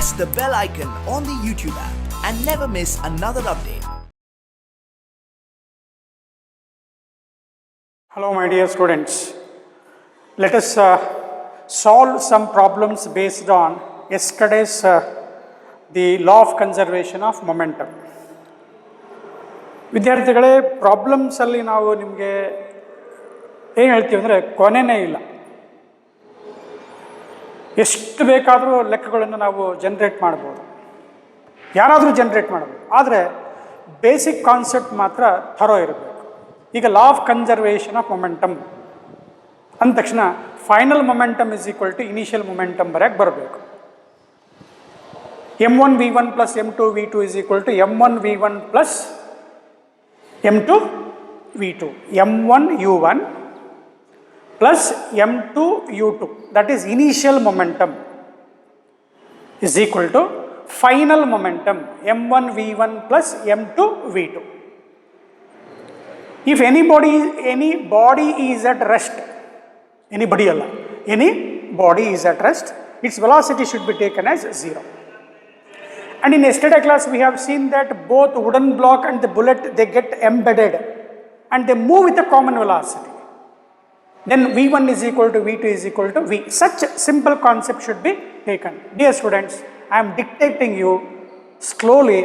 press the bell icon on the YouTube app and never miss another update. Hello my dear students, let us solve some problems based on yesterday's the law of conservation of momentum. ವಿದ್ಯಾರ್ಥಿಗಳೇ, ಪ್ರಾಬ್ಲಮ್ಸಲ್ಲಿ ನಾವು ನಿಮಗೆ ಏನು ಹೇಳ್ತೀವಿ ಅಂದರೆ ಕೊನೆಯೇ ಇಲ್ಲ. ಎಷ್ಟು ಬೇಕಾದರೂ ಲೆಕ್ಕಗಳನ್ನು ನಾವು ಜನ್ರೇಟ್ ಮಾಡ್ಬೋದು, ಯಾರಾದರೂ ಜನ್ರೇಟ್ ಮಾಡ್ಬೋದು, ಆದರೆ ಬೇಸಿಕ್ ಕಾನ್ಸೆಪ್ಟ್ ಮಾತ್ರ ಥರೋ ಇರಬೇಕು. ಈಗ law of conservation of momentum ಅಂದ ತಕ್ಷಣ final momentum is equal to initial momentum ಬರೆಯಕ್ಕೆ ಬರಬೇಕು. m1 v1 plus m2 v2 is equal to m1 v1 plus m2 v2. m1 u1 plus m2 u2, that is initial momentum, is equal to final momentum m1 v1 plus m2 v2. If any body is at rest, any body is at rest, its velocity should be taken as 0. And in yesterday class we have seen that both wooden block and the bullet, they get embedded and they move with a common velocity. Then v1 is equal to v2 is equal to v. Such simple concept should be taken. Dear students, I am dictating you slowly.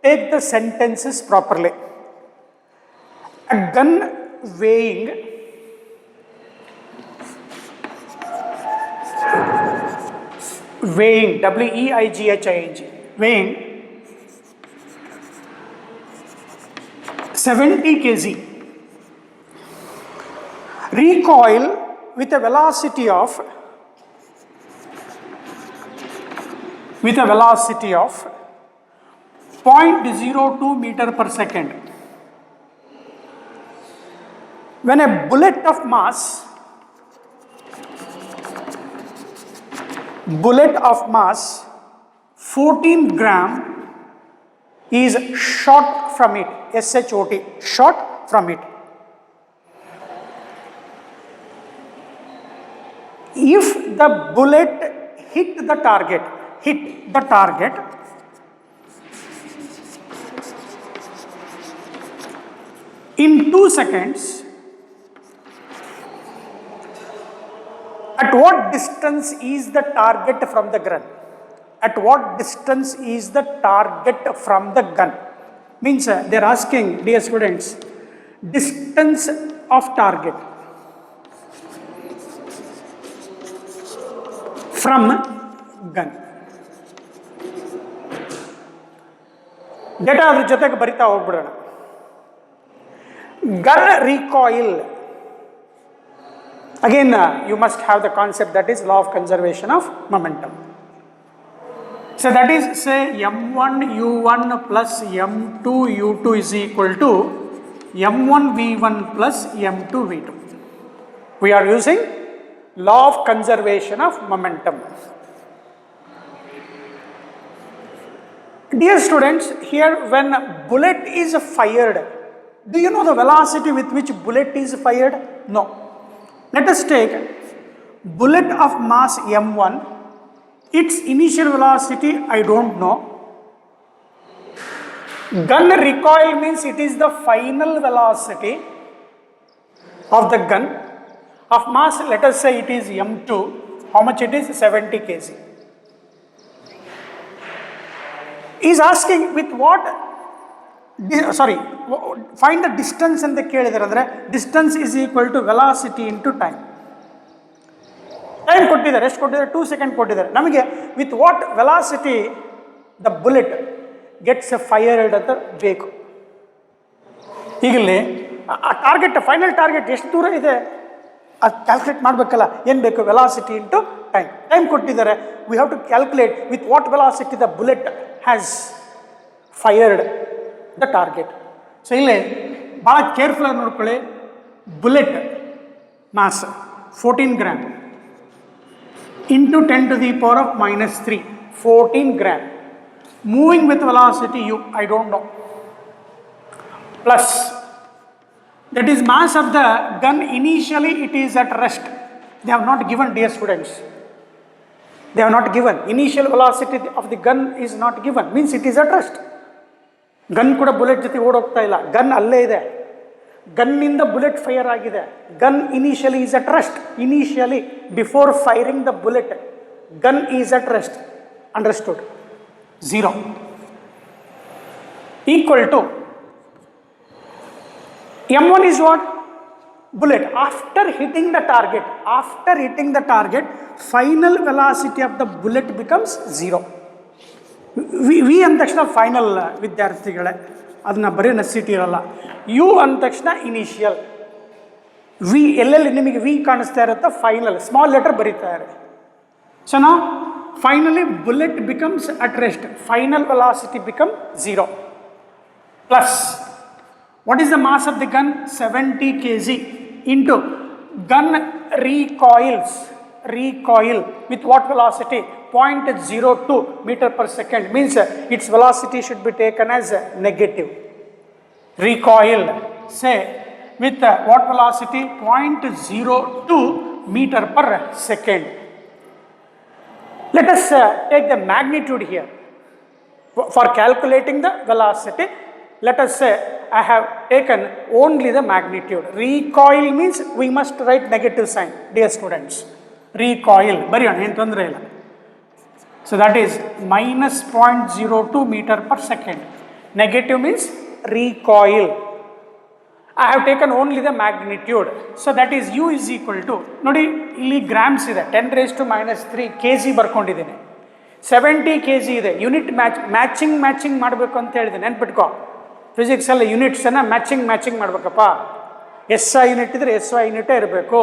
Take the sentences properly. A gun weighing W-E-I-G-H-I-N-G, weighing 70 kg, recoil with a velocity of 0.02 meter per second. When a bullet of mass 14 gram is shot from it, SHOT, shot from it. If the bullet hit the target in 2 seconds, at what distance is the target from the gun? At what distance is the target from the gun? Means they are asking, dear students, distance of target from gun. Data adr jotege barita hogbidona. Gun recoil. Again, you must have the concept, that is law of conservation of momentum. So that is, say m1 u1 plus m2 u2 is equal to m1 v1 plus m2 v2. We are using law of conservation of momentum. Dear students, here when bullet is fired, do you know the velocity with which bullet is fired? No. Let us take bullet of mass m1, its initial velocity I don't know. Gun recoil means it is the final velocity of the gun. Of mass, let us say it is m2, how much it is? 70 kg. He is asking with what, find the distance and the ಕೇಳಿದರೆ distance is equal to velocity into time. Time ಕೊಟ್ಟಿದ್ದಾರೆ, ಎಷ್ಟು ಕೊಟ್ಟಿದ್ದಾರೆ? 2 seconds ಕೊಟ್ಟಿದ್ದಾರೆ. ನಮಗೆ with what velocity the bullet gets fired ಅಂತ ಬೇಕು. ಈಗಲೇ ಆ ಟಾರ್ಗೆಟ್, ಫೈನಲ್ ಟಾರ್ಗೆಟ್ ಎಷ್ಟು ದೂರ ಇದೆ ಅದು ಕ್ಯಾಲ್ಕುಲೇಟ್ ಮಾಡಬೇಕಲ್ಲ. ಏನು ಬೇಕು? Velocity into time. ಟೈಮ್ ಕೊಟ್ಟಿದ್ದಾರೆ, we have to calculate with what velocity the bullet has fired the target. So ಇಲ್ಲೇ ಭಾಳ ಕೇರ್ಫುಲ್ಲಾಗಿ ನೋಡ್ಕೊಳ್ಳಿ. Bullet mass 14 gram into 10 to the power of minus 3, 14 gram. Moving with velocity u, I don't know, plus that is mass of the gun. Initially it is at rest. They have not given, dear students. They are not given. Initial velocity of the gun is not given, means it is at rest. Gun ಕೂಡ bullet ಜೊತೆ ಓಡೋಗ್ತಾ ಇಲ್ಲ, gun ಅಲ್ಲೇ ಇದೆ. ಗನ್ನಿಂದ bullet fire ಆಗಿದೆ. Gun initially is at rest. Initially before firing the bullet gun is at rest. Understood? 0 equal to m1 is what? Bullet. After hitting the target, final velocity of the bullet becomes 0. V ಅಂದ ತಕ್ಷಣ final ವಿದ್ಯಾರ್ಥಿಗಳೇ, ಅದನ್ನ ಬರೀ necessity ಇರಲ್ಲ. You ಅಂದ ತಕ್ಷಣ initial. V ಎಲ್ಲೆಲ್ಲಿ ನಿಮಗೆ ವಿ ಕಾಣಿಸ್ತಾ ಇರುತ್ತೋ ಫೈನಲ್ ಸ್ಮಾಲ್ ಲೆಟರ್ ಬರೀತಾ ಇರಿ. ಸೊ ನಾವು finally bullet becomes at rest, final velocity become 0 plus what is the mass of the gun? 70 kg into gun recoil with what velocity? 0.02 meter per second, means its velocity should be taken as negative. Recoil, say, with what velocity? 0.02 meter per second. Let us take the magnitude here. For calculating the velocity, let us say I have taken only the magnitude. Recoil means we must write negative sign, dear students. Recoil, ಬರೆಯೋಣ, ಏನು ತೊಂದರೆ ಇಲ್ಲ. So that is minus 0.02 meter per second. Negative means recoil. I have taken only the magnitude. So that is U is equal to, ನೋಡಿ ಇಲ್ಲಿ grams ಇದೆ, 10⁻³ kg ಬರ್ಕೊಂಡಿದ್ದೀನಿ. 70 kg ಇದೆ. Unit matching ಮಾಡಬೇಕು ಅಂತ ಹೇಳಿದೆ, ನೆನ್ಪಿಟ್ಕೋ. ಫಿಸಿಕ್ಸಲ್ಲಿ ಯೂನಿಟ್ಸನ್ನು ಮ್ಯಾಚಿಂಗ್ ಮಾಡಬೇಕಪ್ಪ. SI ಯೂನಿಟ್ ಇದ್ರೆ SI ಯೂನಿಟೇ ಇರಬೇಕು.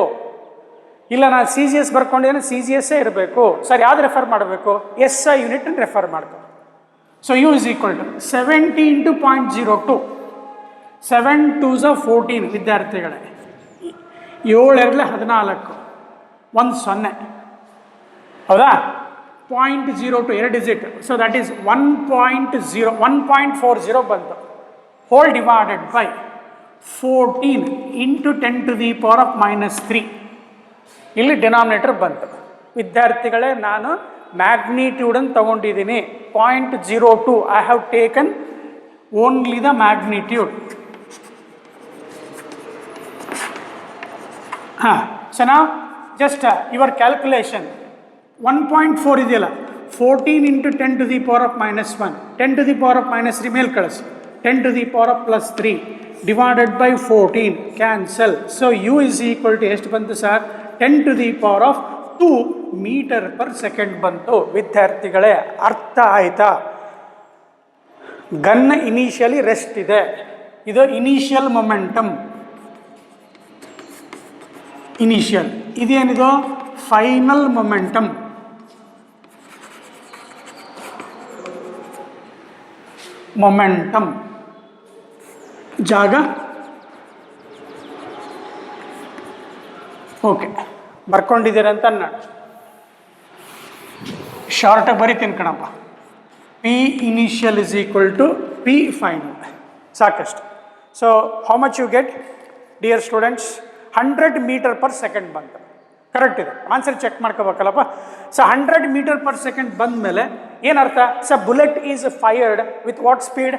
ಇಲ್ಲ ನಾನು CGS ಬರ್ಕೊಂಡಿದ್ದೇನೆ, CGS ಇರಬೇಕು. ಸರಿ, ಯಾವ್ದು ರೆಫರ್ ಮಾಡಬೇಕು? SI ಯೂನಿಟ್ ರೆಫರ್ ಮಾಡ್ಕೊ. So U is equal to 70 into 0.02. 7 2s 14 ವಿದ್ಯಾರ್ಥಿಗಳೇ. 7 2 14, 1 0, ಹೌದಾ? 0.02 2 ಡಿಜಿಟ್. ಸೊ ದಟ್ ಈಸ್ 1.40 ಬಂತು. ಹೋಲ್ ಡಿವೈಡೆಡ್ ಬೈ 14 into 10⁻³ ಇಲ್ಲಿ ಡಿನಾಮಿನೇಟರ್ ಬಂತು. ವಿದ್ಯಾರ್ಥಿಗಳೇ, ನಾನು ಮ್ಯಾಗ್ನಿಟ್ಯೂಡನ್ನು ತಗೊಂಡಿದ್ದೀನಿ. 0.02 I have taken only the magnitude. ಹಾಂ, ಸೊ ನಾವು ಜಸ್ಟ್ ಯುವರ್ ಕ್ಯಾಲ್ಕುಲೇಷನ್ 1.4 ಇದೆಯಲ್ಲ, 14 into 10⁻⁻1, 10⁻³ ಮೇಲೆ ಕಳಿಸಿ, 10⁻+3 divided by 14, cancel. So U is equal to ಎಷ್ಟು ಬಂತು ಸರ್? 10⁻² ಮೀಟರ್ ಪರ್ ಸೆಕೆಂಡ್ ಬಂತು. ವಿದ್ಯಾರ್ಥಿಗಳೇ, ಅರ್ಥ ಆಯ್ತಾ? ಗನ್ ಇನಿಷಿಯಲಿ ರೆಸ್ಟ್ ಇದೆ, ಇದು ಇನಿಷಿಯಲ್ ಮೊಮೆಂಟಮ್. ಇನಿಷಿಯಲ್ ಇದೇನಿದು? Final momentum. ಜಾಗ ಓಕೆ, ಬರ್ಕೊಂಡಿದ್ದೀರಂತ ನಾನು ಶಾರ್ಟಾಗಿ ಬರಿತೀನಿ ಕಣಪ್ಪ. P initial is equal to P final. ಸಾಕಷ್ಟು. So how much you get dear students? 100 metre per second ಬಂತು. ಕರೆಕ್ಟ್ ಇದೆ, ಆನ್ಸರ್ ಚೆಕ್ ಮಾಡ್ಕೋಬೇಕಲ್ಲಪ್ಪ. ಸೊ 100 ಮೀಟರ್ ಪರ್ ಸೆಕೆಂಡ್ ಬಂದ ಮೇಲೆ ಏನರ್ಥ? So bullet is fired with what speed?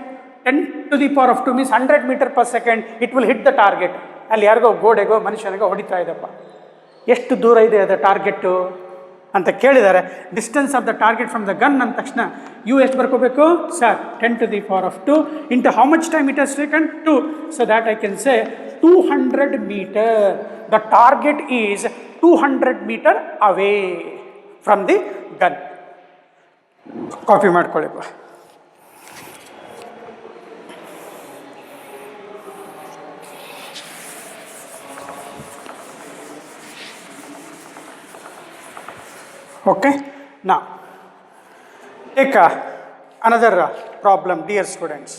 10⁻² means 100 metre per second it will hit the target. ಅಲ್ಲಿ ಯಾರಿಗೋ ಗೋಡೆಗೋ ಮನುಷ್ಯನಿಗೋ ಹೊಡಿತಾ ಇದೆಪ್ಪ. ಎಷ್ಟು ದೂರ ಇದೆ ಅದು ಟಾರ್ಗೆಟ್ಟು ಅಂತ ಕೇಳಿದ್ದಾರೆ. Distance of the target from the gun ಅಂದ ತಕ್ಷಣ ಯು ಎಷ್ಟು ಬರ್ಕೋಬೇಕು sir? 10⁻² into how much time it has taken? 2. So that I can say 200 metre. The target is 200 metre away from the gun. Copy ಮಾಡ್ಕೊಳ್ಳಿಪ್ಪ. Okay, now take another problem, dear students.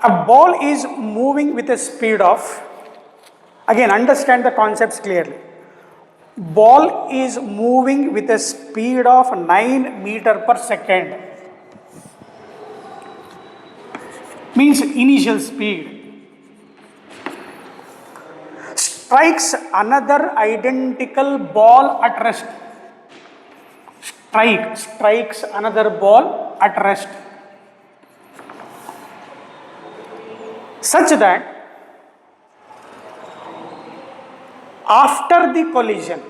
A ball is moving with a speed of, again understand the concepts clearly. Ball is moving with a speed of 9 meter per second, means initial speed. Strikes another identical ball at rest. strikes another ball at rest, such that after the collision,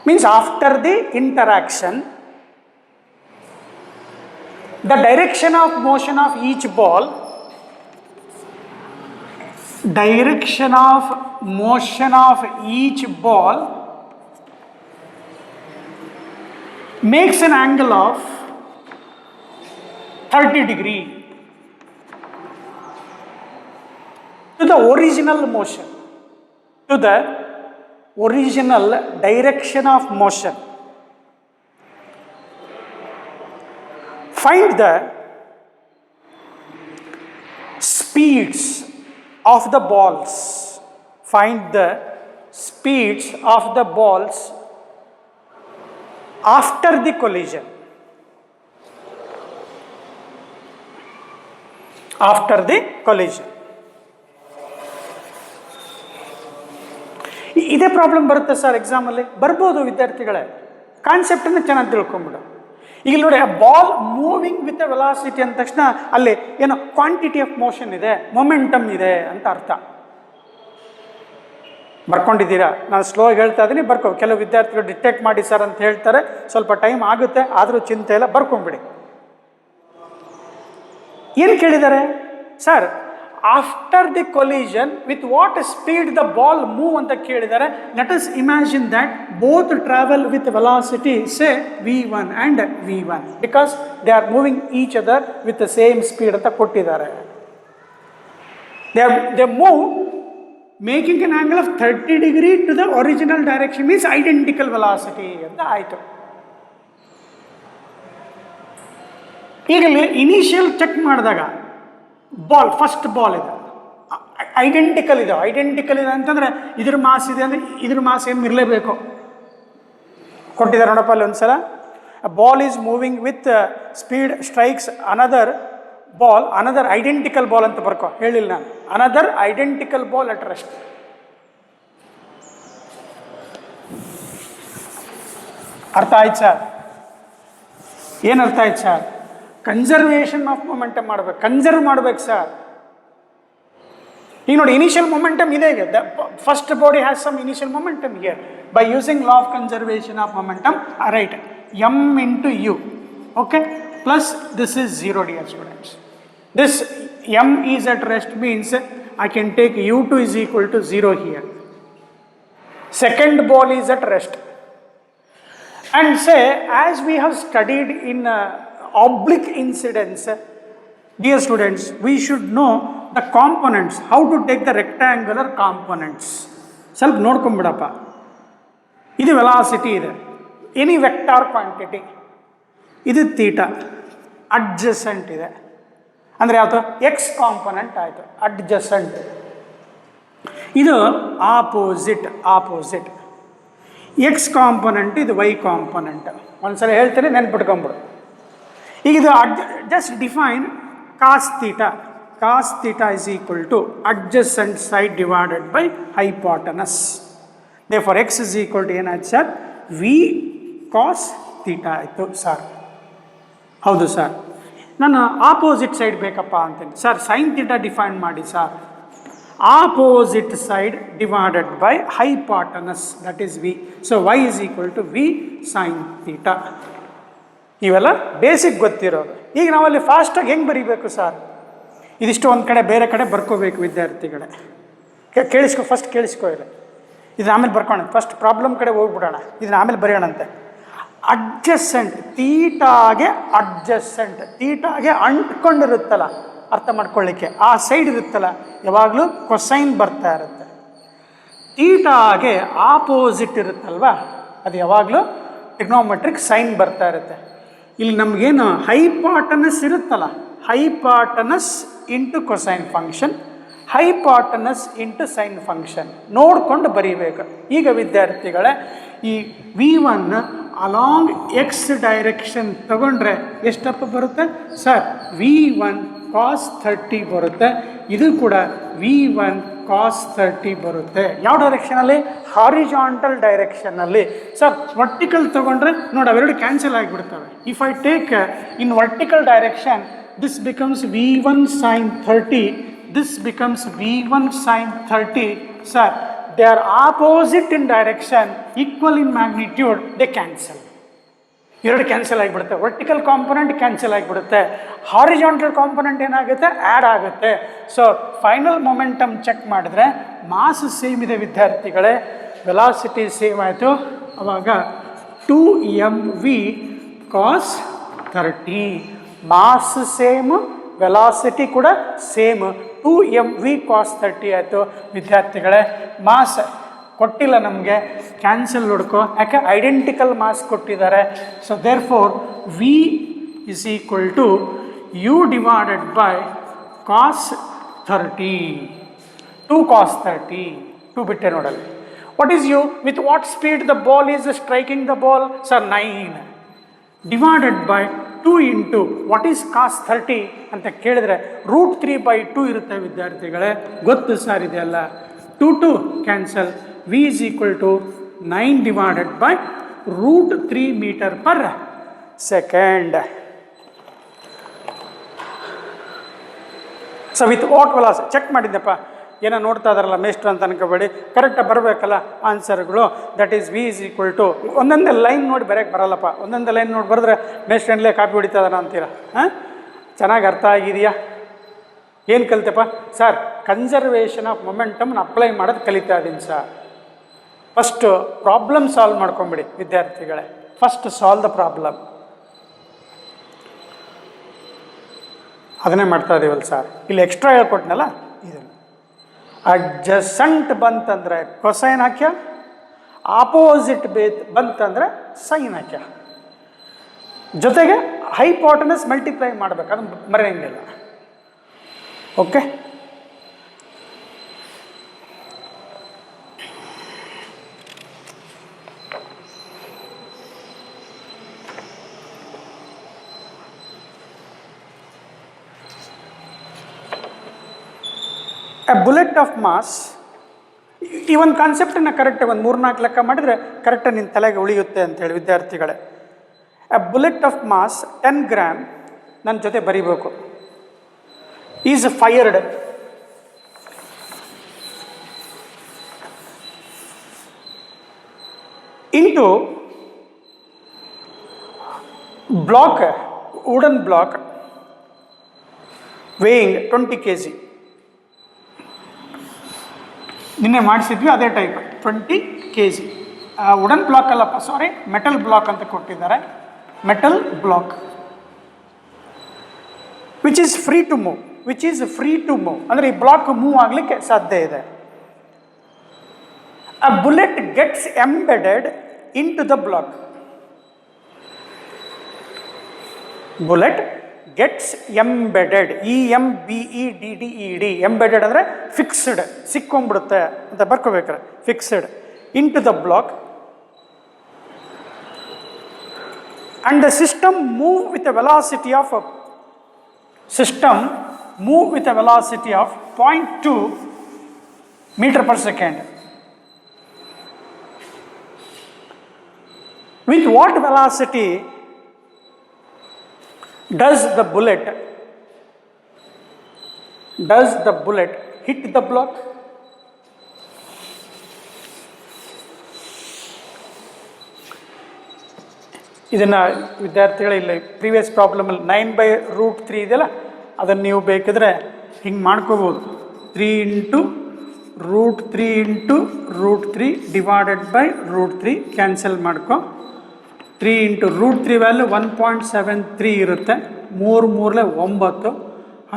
means after the interaction, the direction of motion of each ball makes an angle of 30 degree to the original motion, to the original direction of motion. Find the speeds of the balls. Find the speeds of the balls after the collision. After the collision. ಇದೇ problem ಬರುತ್ತೆ sir ಎಕ್ಸಾಮಲ್ಲಿ, ಬರ್ಬೋದು ವಿದ್ಯಾರ್ಥಿಗಳೇ. ಕಾನ್ಸೆಪ್ಟನ್ನು ಚೆನ್ನಾಗಿ ತಿಳ್ಕೊಂಬಿಡು. ಈಗ ನೋಡಿ, ball moving with velocity ಅಂದ ತಕ್ಷಣ ಅಲ್ಲಿ ಏನೋ ಕ್ವಾಂಟಿಟಿ ಆಫ್ ಮೋಷನ್ ಇದೆ, ಮೊಮೆಂಟಮ್ ಇದೆ ಅಂತ ಅರ್ಥ. ಬರ್ಕೊಂಡಿದ್ದೀರಾ? ನಾನು ಸ್ಲೋ ಹೇಳ್ತಾ ಇದ್ದೀನಿ, ಕೆಲವು ವಿದ್ಯಾರ್ಥಿಗಳು ಡಿಟೆಕ್ಟ್ ಮಾಡಿ ಸರ್ ಅಂತ ಹೇಳ್ತಾರೆ, ಸ್ವಲ್ಪ ಟೈಮ್ ಆಗುತ್ತೆ, ಆದರೂ ಚಿಂತೆ ಇಲ್ಲ, ಬರ್ಕೊಂಬಿಡಿ. ಏನು ಕೇಳಿದ್ದಾರೆ sir? After the collision with what speed the ball move ಅಂತ ಕೇಳಿದ್ದಾರೆ. Let us imagine that both travel with velocity say v1 and v1 because they are moving each other with the same speed ಅಂತ ಕೊಟ್ಟಿದ್ದಾರೆ. They move making an angle of 30 degree to the original direction means identical velocity ಅಂತ ಆಯಿತು. ಈಗಲೇ initial check ಮಾಡಿದಾಗ ball, first ball ಇದೆ, identical ಇದೆ. Identical ಇದೆ ಅಂತಂದರೆ ಇದ್ರ ಮಾಸ್ ಇದೆ ಅಂದರೆ ಇದ್ರ ಮಾಸ್ ಏನು ಇರಲೇಬೇಕು. ಕೊಟ್ಟಿದ್ದಾರೆ ನೋಡಪ್ಪ ಅಲ್ಲಿ ಒಂದ್ಸಲ. Ball is moving with speed strikes another ball, another identical ball ಅಂತ ಬರ್ಕೋ, ಹೇಳಿಲ್ಲ ನಾನು. Another identical ball at rest. ಅರ್ಥ ಆಯ್ತು ಸರ್? ಏನು ಅರ್ಥ ಆಯ್ತು ಸರ್? ಕನ್ಸರ್ವೇಷನ್ ಆಫ್ ಮೊಮೆಂಟಮ್ ಮಾಡಬೇಕು, ಕನ್ಸರ್ವ್ ಮಾಡಬೇಕು ಸರ್. ಈಗ ನೋಡಿ, ಇನಿಷಿಯಲ್ ಮೊಮೆಂಟಮ್ ಇದೆ. First body has some initial momentum here. By using law of conservation of momentum, right, m into u, okay, plus this is 0, dear students. This m is at rest means I can take u2 is equal to 0 here. Second ball is at rest. And say, as we have studied in oblique incidence, dear students, we should know the components, how to take the rectangular components. ಸ್ವಲ್ಪ ನೋಡ್ಕೊಂಬಿಡಪ್ಪ. ಇದು velocity ಇದೆ, any vector quantity. ಇದು theta, adjacent ಇದೆ ಅಂದರೆ ಯಾವುದು? X component ಆಯಿತು, adjacent. ಇದು opposite, x component, ಇದು ವೈ ಕಾಂಪೊನೆಂಟ್. ಒಂದ್ಸಲ ಹೇಳ್ತೇನೆ, ನೆನ್ಪಿಟ್ಕೊಂಬಿಡು. ಈಗ ಇದು just define cos theta. Cos theta is equal to adjacent side divided by hypotenuse. Therefore x is equal to ಏನಾಯ್ತು ಸರ್? ವಿ ಕಾಸ್ ಥೀಟಾ ಆಯಿತು ಸರ್. ಹೌದು ಸರ್, ನಾನು ಆಪೋಸಿಟ್ ಸೈಡ್ ಬೇಕಪ್ಪ ಅಂತೀನಿ ಸರ್. ಸೈನ್ ಥೀಟಾ ಡಿಫೈನ್ ಮಾಡಿ sir. Opposite side divided by hypotenuse, that is V. So y is equal to V sine theta. ಇವೆಲ್ಲ basic ಗೊತ್ತಿರೋದು. ಈಗ ನಾವಲ್ಲಿ ಫಾಸ್ಟಾಗಿ ಹೆಂಗೆ ಬರೀಬೇಕು ಸರ್? ಇದಿಷ್ಟು ಒಂದು ಕಡೆ ಬೇರೆ ಕಡೆ ಬರ್ಕೋಬೇಕು ವಿದ್ಯಾರ್ಥಿಗಳೇ. ಕೇಳಿಸ್ಕೊ, ಫಸ್ಟ್ ಕೇಳಿಸ್ಕೊ. ಇಲ್ಲ ಇದನ್ನ ಆಮೇಲೆ ಬರ್ಕೋಣ, ಫಸ್ಟ್ ಪ್ರಾಬ್ಲಮ್ ಕಡೆ ಹೋಗ್ಬಿಡೋಣ, ಇದನ್ನ ಆಮೇಲೆ ಬರೆಯೋಣಂತೆ. ಅಡ್ಜಸೆಂಟ್, ತೀಟಾಗೆ ಅಡ್ಜಸೆಂಟ್, ತೀಟಾಗೆ ಅಂಟ್ಕೊಂಡಿರುತ್ತಲ್ಲ, ಅರ್ಥ ಮಾಡ್ಕೊಳ್ಳಿಕ್ಕೆ ಆ ಸೈಡ್ ಇರುತ್ತಲ್ಲ, ಯಾವಾಗಲೂ ಕೊಸೈನ್ ಬರ್ತಾ ಇರುತ್ತೆ. ತೀಟಾಗೆ ಆಪೋಸಿಟ್ ಇರುತ್ತಲ್ವ, ಅದು ಯಾವಾಗಲೂ ಟ್ರಿಗ್ನೋಮೆಟ್ರಿಕ್ ಸೈನ್ ಬರ್ತಾ ಇರುತ್ತೆ. ಇಲ್ಲಿ ನಮಗೇನು ಹೈಪಾಟನಸ್ ಇರುತ್ತಲ್ಲ, hypotenuse into cosine function, hypotenuse into sine function ನೋಡಿಕೊಂಡು ಬರೀಬೇಕು. ಈಗ ವಿದ್ಯಾರ್ಥಿಗಳೇ, ಈ v1 ಅಲಾಂಗ್ ಎಕ್ಸ್ ಡೈರೆಕ್ಷನ್ ತಗೊಂಡ್ರೆ ಎಷ್ಟಪ್ಪ ಬರುತ್ತೆ ಸರ್? V1 cos 30 ಬರುತ್ತೆ. ಇದು ಕೂಡ V1 cos 30 ಬರುತ್ತೆ. ಯಾವ ಡೈರೆಕ್ಷನಲ್ಲಿ? ಹಾರಿಜಾಂಟಲ್ ಡೈರೆಕ್ಷನ್ನಲ್ಲಿ. ಸರ್ ವರ್ಟಿಕಲ್ ತಗೊಂಡ್ರೆ ನೋಡಿ ಅವೆರಡು ಕ್ಯಾನ್ಸಲ್ ಆಗಿಬಿಡ್ತವೆ. If I take in vertical direction, this becomes V1 sin 30, this becomes V1 sin 30. Sir, they are opposite in direction, equal in magnitude, they cancel. ಎರಡು cancel ಆಗಿಬಿಡುತ್ತೆ. ವರ್ಟಿಕಲ್ ಕಾಂಪೊನೆಂಟ್ ಕ್ಯಾನ್ಸಲ್ ಆಗಿಬಿಡುತ್ತೆ, horizontal component ಏನಾಗುತ್ತೆ? Add ಆಗುತ್ತೆ. So final momentum check ಮಾಡಿದ್ರೆ mass same ಇದೆ ವಿದ್ಯಾರ್ಥಿಗಳೇ, velocity same ಆಯಿತು. ಅವಾಗ 2mv cos 30, mass same, velocity ಕೂಡ ಸೇಮ್, 2mv cos 30 ಆಯಿತು ವಿದ್ಯಾರ್ಥಿಗಳೇ. ಮಾಸ್ ಕೊಟ್ಟಿಲ್ಲ ನಮಗೆ, ಕ್ಯಾನ್ಸಲ್ ಹುಡ್ಕೋ, ಯಾಕೆ ಐಡೆಂಟಿಕಲ್ ಮಾಸ್ ಕೊಟ್ಟಿದ್ದಾರೆ. So therefore v is equal to u divided by cos 30, 2 cos 30, 2 ಬಿಟ್ಟೆ ನೋಡಲ್ಲಿ. What is u? With what speed the ball is striking the ball? Sir 9 divided by 2 into what is cos 30 ಅಂತ ಕೇಳಿದ್ರೆ √3/2 ಇರುತ್ತೆ ವಿದ್ಯಾರ್ಥಿಗಳೇ. ಗೊತ್ತು sir ಇದೆಲ್ಲ. 2 cancel. V is equal to 9 divided by √3 meter per second. So with what velocity check ಮಾಡಿದ್ದಪ್ಪ, ಏನೋ ನೋಡ್ತಾ ಇದಾರಲ್ಲ ಮೇಸ್ಟ್ರು ಅಂತ ಅನ್ಕೋಬೇಡಿ, ಕರೆಕ್ಟಾಗಿ ಬರಬೇಕಲ್ಲ ಆನ್ಸರ್ಗಳು. That is V is equal to, ಒಂದೊಂದೇ ಲೈನ್ ನೋಡಿ ಬರೋಕ್ಕೆ ಬರಲ್ಲಪ್ಪ, ಒಂದೊಂದೇ ಲೈನ್ ನೋಡಿ ಬರೆದ್ರೆ ಮೇಸ್ಟ್ರಲ್ಲೇ ಕಾಪಿ ಹೊಡಿತಾ ಇದಾರ ಅಂತೀರ. ಹಾಂ, ಚೆನ್ನಾಗಿ ಅರ್ಥ ಆಗಿದೆಯಾ? ಏನು ಕಲಿತಪ್ಪ ಸರ್? ಕನ್ಸರ್ವೇಷನ್ ಆಫ್ ಮೊಮೆಂಟಮ್ನ ಅಪ್ಲೈ ಮಾಡೋದು ಕಲಿತಾ ಇದ್ದೀನಿ ಸರ್. ಫಸ್ಟು ಪ್ರಾಬ್ಲಮ್ ಸಾಲ್ವ್ ಮಾಡ್ಕೊಂಬಿಡಿ ವಿದ್ಯಾರ್ಥಿಗಳೇ. ಫಸ್ಟ್ ಸಾಲ್ವ್ ದ ಪ್ರಾಬ್ಲಮ್, ಅದನ್ನೇ ಮಾಡ್ತಾ ಇದೀವಲ್ಲ ಸರ್. ಇಲ್ಲಿ ಎಕ್ಸ್ಟ್ರಾ ಹೇಳ್ಕೊಟ್ನಲ್ಲ ಇದನ್ನು. ಅಡ್ಜಸೆಂಟ್ ಬಂತಂದರೆ ಕೊಸೈನ್ ಹಾಕ್ಯ, ಆಪೋಸಿಟ್ ಬಂತಂದರೆ ಸೈನ್ ಹಾಕ್ಯ, ಜೊತೆಗೆ ಹೈಪೋಟನಸ್ ಮಲ್ಟಿಪ್ಲೈ ಮಾಡಬೇಕು, ಅದನ್ನು ಮರೆಯಂಗಿಲ್ಲ. Okay, a bullet of mass, ಈ ಒಂದು ಕಾನ್ಸೆಪ್ಟನ್ನು ಕರೆಕ್ಟಾಗಿ ಒಂದು 3-4 ಲೆಕ್ಕ ಮಾಡಿದರೆ ಕರೆಕ್ಟಾಗಿ ನಿನ್ನ ತಲೆಗೆ ಉಳಿಯುತ್ತೆ ಅಂತೇಳಿ ವಿದ್ಯಾರ್ಥಿಗಳೇ. A bullet of mass 10 gram, ನನ್ನ ಜೊತೆ ಬರೀಬೇಕು, is fired into block, wooden block weighing 20 kg. ನಿನ್ನೆ ಮಾಡಿಸಿದ್ವಿ ಅದೇ ಟೈಪ್ 20 kg. ವುಡನ್ ಬ್ಲಾಕ್ ಅಲ್ಲಪ್ಪ, ಸಾರಿ, ಮೆಟಲ್ ಬ್ಲಾಕ್ ಅಂತ ಕೊಟ್ಟಿದ್ದಾರೆ. Metal block which is free to move, which is free to move ಅಂದರೆ ಈ ಬ್ಲಾಕ್ ಮೂವ್ ಆಗಲಿಕ್ಕೆ ಸಾಧ್ಯ ಇದೆ. A bullet gets embedded into the block. Bullet gets embedded, EMBEDDED, embedded ಅಂದರೆ fixed, ಸಿಕ್ಕೊಂಡ್ಬಿಡುತ್ತೆ ಅಂತ ಬರ್ಕೋಬೇಕಾರೆ, fixed into the block. and the system move with a velocity of 0.2 meter per second. With what velocity does the bullet hit the block? ಇದನ್ನು ವಿದ್ಯಾರ್ಥಿಗಳು ಇಲ್ಲಿ previous ಪ್ರಾಬ್ಲಮಲ್ಲಿ 9/√3 ಇದೆಯಲ್ಲ, ಅದನ್ನು ನೀವು ಬೇಕಿದ್ರೆ ಹಿಂಗೆ ಮಾಡ್ಕೋಬೋದು. 3 × √3 ಡಿವೈಡೆಡ್ ಬೈ √3 ಕ್ಯಾನ್ಸಲ್ ಮಾಡ್ಕೊ. 3 × √3 ವ್ಯಾಲ್ಯೂ 1.73 ಇರುತ್ತೆ. 3 3 9,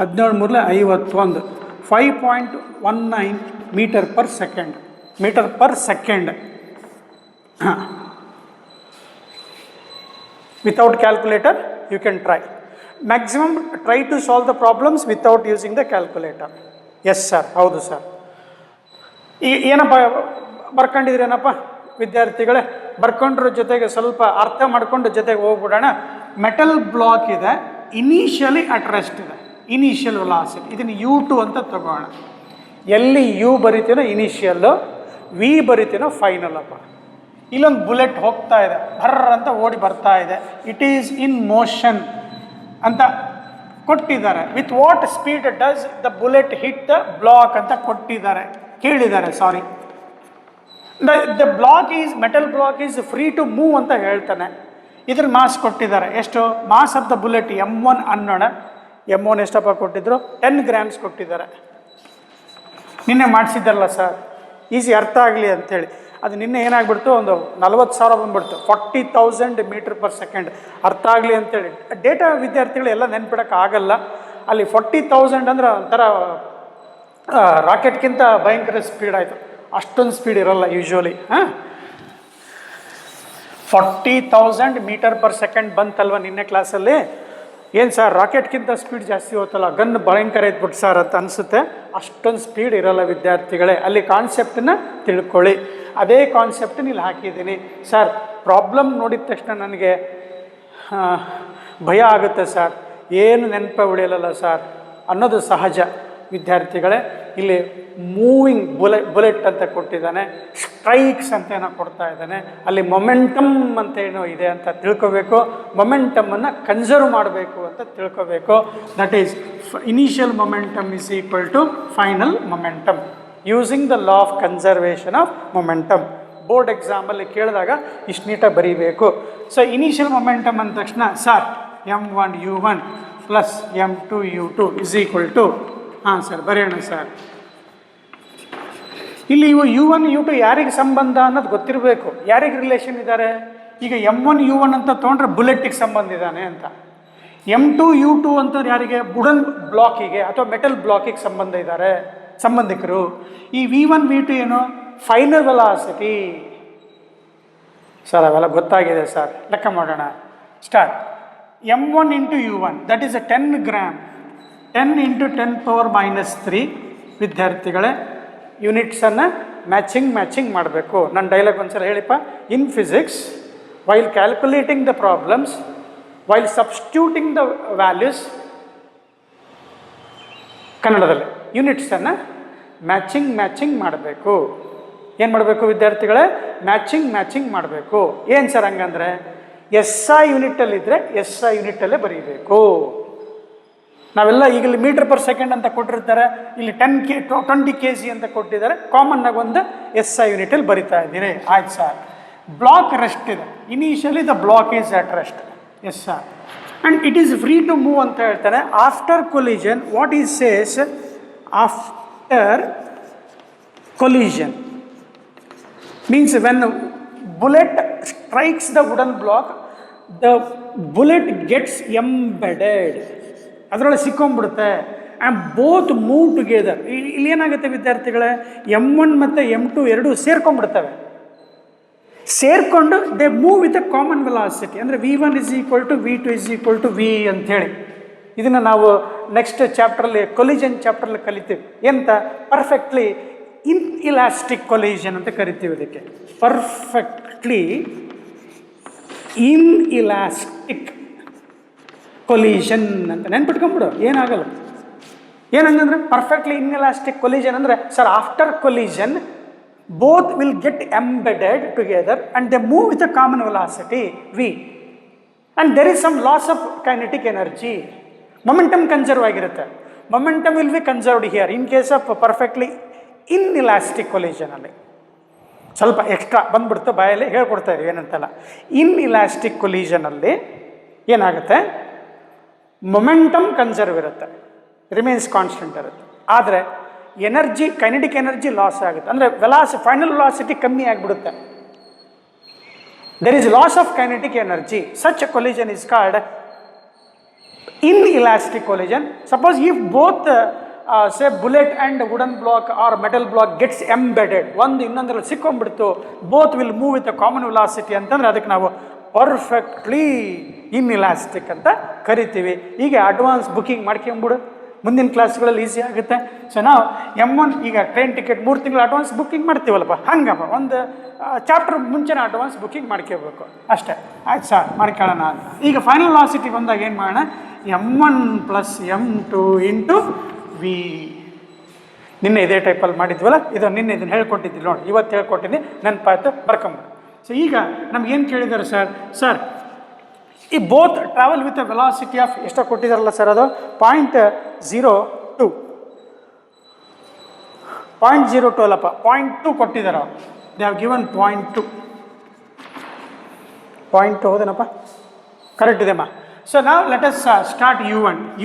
17 3 51, 5.19 ಮೀಟರ್ ಪರ್ ಸೆಕೆಂಡ್. ಹಾಂ, without calculator you can try. Maximum try to solve the problems without using the calculator. Yes sir, ಹೌದು ಸರ್. ಏನಪ್ಪ ಬರ್ಕೊಂಡಿದ್ರೇನಪ್ಪ ವಿದ್ಯಾರ್ಥಿಗಳೇ, ಬರ್ಕೊಂಡ್ರ ಜೊತೆಗೆ ಸ್ವಲ್ಪ ಅರ್ಥ ಮಾಡ್ಕೊಂಡು ಜೊತೆಗೆ ಹೋಗ್ಬಿಡೋಣ. ಮೆಟಲ್ ಬ್ಲಾಕ್ ಇದೆ, ಇನಿಷಿಯಲಿ ಅಟ್ ರೆಸ್ಟ್ ಇದೆ, ಇನಿಷಿಯಲ್ ವೆಲಾಸಿಟಿ. ಇದನ್ನು U2 ಅಂತ ತಗೋಣ. ಎಲ್ಲಿ U ಬರಿತೀನೋ ಇನಿಷಿಯಲ್ಲು, V ಬರಿತೀನೋ ಫೈನಲ್ ಅಪ್ಪ. ಇಲ್ಲೊಂದು ಬುಲೆಟ್ ಹೋಗ್ತಾ ಇದೆ, ಭರ್ರ ಅಂತ ಓಡಿ ಬರ್ತಾ ಇದೆ. ಇಟ್ ಈಸ್ ಇನ್ ಮೋಷನ್ ಅಂತ ಕೊಟ್ಟಿದ್ದಾರೆ. With what speed does the bullet hit the block ಅಂತ ಕೊಟ್ಟಿದ್ದಾರೆ, ಕೇಳಿದ್ದಾರೆ. Sorry, the block is metal block is free to move ಅಂತ ಹೇಳ್ತಾನೆ. ಇದ್ರ ಮಾಸ್ ಕೊಟ್ಟಿದ್ದಾರೆ. ಎಷ್ಟು mass of the bullet? M1 ಅನ್ನೋಣ. M1 ಎಷ್ಟಪ್ಪ ಕೊಟ್ಟಿದ್ರು? 10 grams ಕೊಟ್ಟಿದ್ದಾರೆ. ನಿನ್ನೆ ಮಾಡಿಸಿದ್ದಾರಲ್ಲ ಸರ್, ಈಸಿ ಅರ್ಥ ಆಗಲಿ ಅಂಥೇಳಿ. ಅದು ನಿನ್ನೆ ಏನಾಗ್ಬಿಡ್ತು, ಒಂದು 40,000 ಬಂದ್ಬಿಡ್ತು. 40,000 m/s ಅರ್ಥ ಆಗಲಿ ಅಂತೇಳಿ. ಡೇಟಾ ವಿದ್ಯಾರ್ಥಿಗಳು ಎಲ್ಲ ನೆನ್ಪಿಡೋಕೆ ಆಗಲ್ಲ. ಅಲ್ಲಿ 40,000 ಅಂದ್ರೆ ಒಂಥರ ರಾಕೆಟ್ಗಿಂತ ಭಯಂಕರ ಸ್ಪೀಡ್ ಆಯಿತು. ಅಷ್ಟೊಂದು ಸ್ಪೀಡ್ ಇರೋಲ್ಲ ಯೂಶ್ವಲಿ. 40,000 m/s ಬಂತಲ್ವ ನಿನ್ನೆ ಕ್ಲಾಸಲ್ಲಿ. ಏನು ಸರ್, ರಾಕೆಟ್ಗಿಂತ ಸ್ಪೀಡ್ ಜಾಸ್ತಿ ಹೋತಲ್ಲ, ಗನ್ ಭಯಂಕರ ಇದ್ಬಿಟ್ಟು ಸರ್ ಅಂತ ಅನಿಸುತ್ತೆ. ಅಷ್ಟೊಂದು ಸ್ಪೀಡ್ ಇರೋಲ್ಲ ವಿದ್ಯಾರ್ಥಿಗಳೇ. ಅಲ್ಲಿ ಕಾನ್ಸೆಪ್ಟನ್ನ ತಿಳ್ಕೊಳ್ಳಿ. ಅದೇ ಕಾನ್ಸೆಪ್ಟನ್ನ ಇಲ್ಲಿ ಹಾಕಿದ್ದೀನಿ. ಸರ್, ಪ್ರಾಬ್ಲಮ್ ನೋಡಿದ ತಕ್ಷಣ ನನಗೆ ಭಯ ಆಗುತ್ತೆ ಸರ್, ಏನು ನೆನಪು ಉಳಿಯಲ್ಲ ಸರ್ ಅನ್ನೋದು ಸಹಜ ವಿದ್ಯಾರ್ಥಿಗಳೇ. ಇಲ್ಲಿ ಮೂವಿಂಗ್ ಬುಲೆಟ್ ಅಂತ ಕೊಟ್ಟಿದ್ದಾನೆ, ಸ್ಟ್ರೈಕ್ಸ್ ಅಂತ ಏನೋ ಕೊಡ್ತಾ ಇದ್ದಾನೆ. ಅಲ್ಲಿ ಮೊಮೆಂಟಮ್ ಅಂತ ಏನೋ ಇದೆ ಅಂತ ತಿಳ್ಕೋಬೇಕು. ಮೊಮೆಂಟಮನ್ನು ಕನ್ಸರ್ವ್ ಮಾಡಬೇಕು ಅಂತ ತಿಳ್ಕೋಬೇಕು. That is initial momentum is equal to final momentum using the law of conservation of momentum. Board ಎಕ್ಸಾಮಲ್ಲಿ ಕೇಳಿದಾಗ ಇಷ್ಟು ನೀಟಾಗಿ ಬರೀಬೇಕು. ಸೊ ಇನಿಷಿಯಲ್ ಮೊಮೆಂಟಮ್ ಅಂದ ತಕ್ಷಣ sir M1 U1 plus M2 U2 is equal to, ಹಾಂ ಸರ್ ಬರೆಯೋಣ ಸರ್. ಇಲ್ಲಿ ಇವು U1 U2 ಯಾರಿಗೆ ಸಂಬಂಧ ಅನ್ನೋದು ಗೊತ್ತಿರಬೇಕು. ಯಾರಿಗೆ ರಿಲೇಷನ್ ಇದ್ದಾರೆ? ಈಗ M1 U1 ಅಂತ ತೊಗೊಂಡ್ರೆ ಬುಲೆಟ್ಟಿಗೆ ಸಂಬಂಧ ಇದ್ದಾನೆ ಅಂತ. M2 U2 ಅಂತಂದ್ರೆ ಯಾರಿಗೆ? ವುಡನ್ ಬ್ಲಾಕಿಗೆ ಅಥವಾ ಮೆಟಲ್ ಬ್ಲಾಕಿಗೆ ಸಂಬಂಧ ಇದ್ದಾರೆ, ಸಂಬಂಧಿಕರು. ಈ V1 V2 ಏನು? Final velocity. ಸರ್ ಅವೆಲ್ಲ ಗೊತ್ತಾಗಿದೆ ಸರ್, ಲೆಕ್ಕ ಮಾಡೋಣ. Start. M1 into U1 that is 10 gram. 10 × 10⁻³ ವಿದ್ಯಾರ್ಥಿಗಳೇ, ಯೂನಿಟ್ಸನ್ನು ಮ್ಯಾಚಿಂಗ್ ಮಾಡಬೇಕು. ನನ್ನ ಡೈಲಾಗ್ ಒಂದ್ಸಲ ಹೇಳಿಪ್ಪ. In physics, while calculating the problems, while substituting the values, ಕನ್ನಡದಲ್ಲಿ ಯೂನಿಟ್ಸನ್ನು ಮ್ಯಾಚಿಂಗ್ ಮಾಡಬೇಕು. ಏನು ಮಾಡಬೇಕು ವಿದ್ಯಾರ್ಥಿಗಳೇ? ಮ್ಯಾಚಿಂಗ್ ಮಾಡಬೇಕು. ಏನು ಸರ್ ಹಂಗಂದರೆ SI ಯೂನಿಟಲ್ಲಿದ್ದರೆ SI ಯೂನಿಟಲ್ಲೇ ಬರೀಬೇಕು. ನಾವೆಲ್ಲ ಈಗಲ್ಲಿ m/s ಅಂತ ಕೊಟ್ಟಿರ್ತಾರೆ, ಇಲ್ಲಿ 20 kg ಅಂತ ಕೊಟ್ಟಿದ್ದಾರೆ. ಕಾಮನ್ನಾಗಿ ಒಂದು SI ಯೂನಿಟಲ್ಲಿ ಬರಿತಾ ಇದ್ದೀರಿ. ಆಯ್ತು ಸರ್. ಬ್ಲಾಕ್ ರೆಸ್ಟ್ ಇದೆ. Initially the block is at rest. Yes sir. And it is free to move ಅಂತ ಹೇಳ್ತಾನೆ. After collision, what is says after collision means when bullet strikes the wooden block, the bullet gets embedded, ಅದರೊಳಗೆ ಸಿಕ್ಕೊಂಡ್ಬಿಡುತ್ತೆ. And both move together. ಇಲ್ಲಿ ಏನಾಗುತ್ತೆ ವಿದ್ಯಾರ್ಥಿಗಳೇ? M1 ಮತ್ತು M2 ಎರಡೂ ಸೇರ್ಕೊಂಡ್ಬಿಡ್ತವೆ. ಸೇರಿಕೊಂಡು they move with a common velocity. ಅಂದರೆ V1 is equal to V2 is equal to V ಅಂಥೇಳಿ. ಇದನ್ನು ನಾವು ನೆಕ್ಸ್ಟ್ ಚಾಪ್ಟ್ರಲ್ಲಿ, ಕೊಲಿಜನ್ ಚಾಪ್ಟ್ರಲ್ಲಿ ಕಲಿತೀವಿ. ಎಂತ? ಪರ್ಫೆಕ್ಟ್ಲಿ ಇನ್ಇಲಾಸ್ಟಿಕ್ ಕೊಲಿಷನ್ ಅಂತ ಕರಿತೀವಿ. ಇದಕ್ಕೆ ಪರ್ಫೆಕ್ಟ್ಲಿ ಇನ್ಇಲಾಸ್ಟಿಕ್ ಕೊಲಿಷನ್ ಅಂತ ನೆನ್ಪಿಟ್ಕೊಂಬಿಡು, ಏನಾಗಲ್ಲ. ಏನಂಗಂದ್ರೆ ಪರ್ಫೆಕ್ಟ್ಲಿ ಇನ್ಇಲಾಸ್ಟಿಕ್ ಕೊಲಿಷನ್ ಅಂದರೆ sir after collision both will get embedded together and they move with a common velocity V, and there is some loss of kinetic energy. Momentum conserve ಆಗಿರುತ್ತೆ. Momentum will be conserved here in case of perfectly inelastic ಕೊಲಿಷನಲ್ಲಿ. ಸ್ವಲ್ಪ extra ಬಂದ್ಬಿಡ್ತು, ಬಾಯಲ್ಲಿ ಹೇಳ್ಕೊಡ್ತಾ ಇದ್ದೀವಿ ಏನಂತಲ್ಲ. ಇನ್ಇಲಾಸ್ಟಿಕ್ ಕೊಲಿಷನಲ್ಲಿ ಏನಾಗುತ್ತೆ? Momentum conserve ಇರುತ್ತೆ, remains constant ಇರುತ್ತೆ. ಆದರೆ ಎನರ್ಜಿ, ಕೈನೆಟಿಕ್ ಎನರ್ಜಿ ಲಾಸ್ ಆಗುತ್ತೆ. ಅಂದರೆ ಫೈನಲ್ ವೆಲಾಸಿಟಿ ಕಮ್ಮಿ ಆಗಿಬಿಡುತ್ತೆ. There is loss of kinetic energy. Such a collision is called inelastic collision. Suppose if both say bullet and wooden block or metal block gets embedded, ಒಂದು ಇನ್ನೊಂದರಲ್ಲಿ ಸಿಕ್ಕೊಂಡ್ಬಿಡ್ತು, both will move with a common velocity ಅಂತಂದರೆ ಅದಕ್ಕೆ ನಾವು perfectly ಇನ್ಇಲಾಸ್ಟಿಕ್ ಅಂತ ಕರಿತೀವಿ. ಹೀಗೆ advance booking ಮಾಡ್ಕೊಂಬಿಡು. ಮುಂದಿನ ಕ್ಲಾಸ್ಗಳಲ್ಲಿ easy ಆಗುತ್ತೆ. ಸೊ ನಾವು M1 ಈಗ ಟ್ರೈನ್ ಟಿಕೆಟ್ 3 ತಿಂಗಳು ಅಡ್ವಾನ್ಸ್ ಬುಕ್ಕಿಂಗ್ ಮಾಡ್ತೀವಲ್ಲಪ್ಪ, ಹಂಗಪ್ಪ ಒಂದು ಚಾಪ್ಟರ್ ಮುಂಚೆನೇ ಅಡ್ವಾನ್ಸ್ ಬುಕ್ಕಿಂಗ್ ಮಾಡ್ಕೋಬೇಕು ಅಷ್ಟೇ. ಆಯ್ತು ಸರ್, ಮಾಡ್ಕೊಳ್ಳೋಣ ಅಂತ. ಈಗ ಫೈನಲ್ ವೆಲಾಸಿಟಿ ಬಂದಾಗ ಏನು ಮಾಡೋಣ, M1 + M2 × V. ನಿನ್ನೆ ಇದೇ ಟೈಪಲ್ಲಿ ಮಾಡಿದ್ವಲ್ಲ, ಇದು ನಿನ್ನೆ ಇದನ್ನು ಹೇಳ್ಕೊಟ್ಟಿದ್ದಿಲ್ಲ ನೋಡಿ, ಇವತ್ತು ಹೇಳ್ಕೊಟ್ಟಿದ್ದೀನಿ, ನೆನಪಾಯ್ತು, ಬರ್ಕೊಂಬಿಡಿ. ಸೊ ಈಗ ನಮಗೇನು ಕೇಳಿದ್ದಾರೆ ಸರ್ ಈ both travel with a velocity of ಎಷ್ಟೋ ಕೊಟ್ಟಿದ್ದಾರಲ್ಲ ಸರ್, ಅದು 0.02 ಅಲ್ಲಪ್ಪ, 0.2 ಕೊಟ್ಟಿದ್ದಾರೆ. ದೇ ಹ್ಯಾವ್ ಗಿವನ್ 0.2 ಹೌದೇನಪ್ಪ, ಕರೆಕ್ಟ್ ಇದೆಮ್ಮ. ಸೊ ನಾವು ಲೆಟ್ ಅಸ್ ಸ್ಟಾರ್ಟ್ U1 =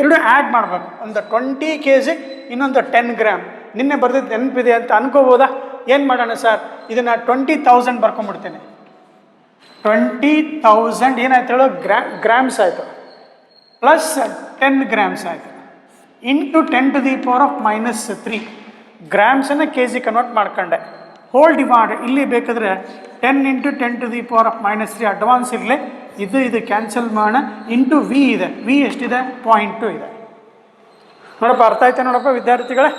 ಎರಡು ಆ್ಯಡ್ ಮಾಡಬೇಕು, ಒಂದು 20 kg ಇನ್ನೊಂದು 10 ಗ್ರಾಮ್. ನಿನ್ನೆ ಬರೆದಿದ್ದು ನೆನಪಿದೆ ಅಂತ ಅನ್ಕೋಬೋದಾ? ಏನು ಮಾಡೋಣ ಸರ್, ಇದನ್ನು 20,000 ಬರ್ಕೊಂಬಿಡ್ತೇನೆ. 20,000 ಏನಾಯ್ತು ಹೇಳೋ, ಗ್ರಾಮ್ಸ್ ಆಯಿತು, ಪ್ಲಸ್ 10 ಗ್ರಾಮ್ಸ್ ಆಯಿತು, ಇಂಟು 10⁻³ ಗ್ರಾಮ್ಸನ್ನು kg ಕನ್ವರ್ಟ್ ಮಾಡ್ಕೊಂಡೆ. ಹೋಲ್ ಡಿವೈಡ್ ಇಲ್ಲಿ ಬೇಕಾದರೆ 10 × 10⁻³ ಅಡ್ವಾನ್ಸ್ ಇರಲಿ, ಇದು ಕ್ಯಾನ್ಸಲ್ ಮಾಡೋಣ, ಇಂಟು V ಇದೆ. V ಎಷ್ಟಿದೆ? 0.2 ಇದೆ. ನೋಡಪ್ಪ, ಅರ್ಥ ಆಯ್ತಾ ನೋಡಪ್ಪ ವಿದ್ಯಾರ್ಥಿಗಳೇ?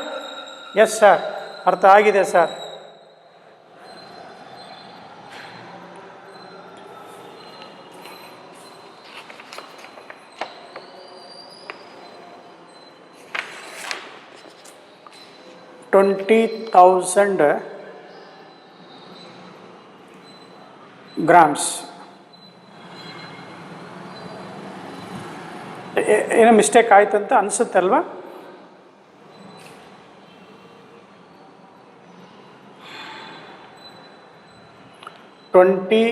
ಎಸ್ ಸರ್, ಅರ್ಥ ಆಗಿದೆ ಸರ್. $20,000 ಗ್ರಾಮ್ಸ್. ಏನೋ ಮಿಸ್ಟೇಕ್ ಆಯ್ತು ಅಂತ ಅನಿಸುತ್ತೆ ಅಲ್ವಾ? $20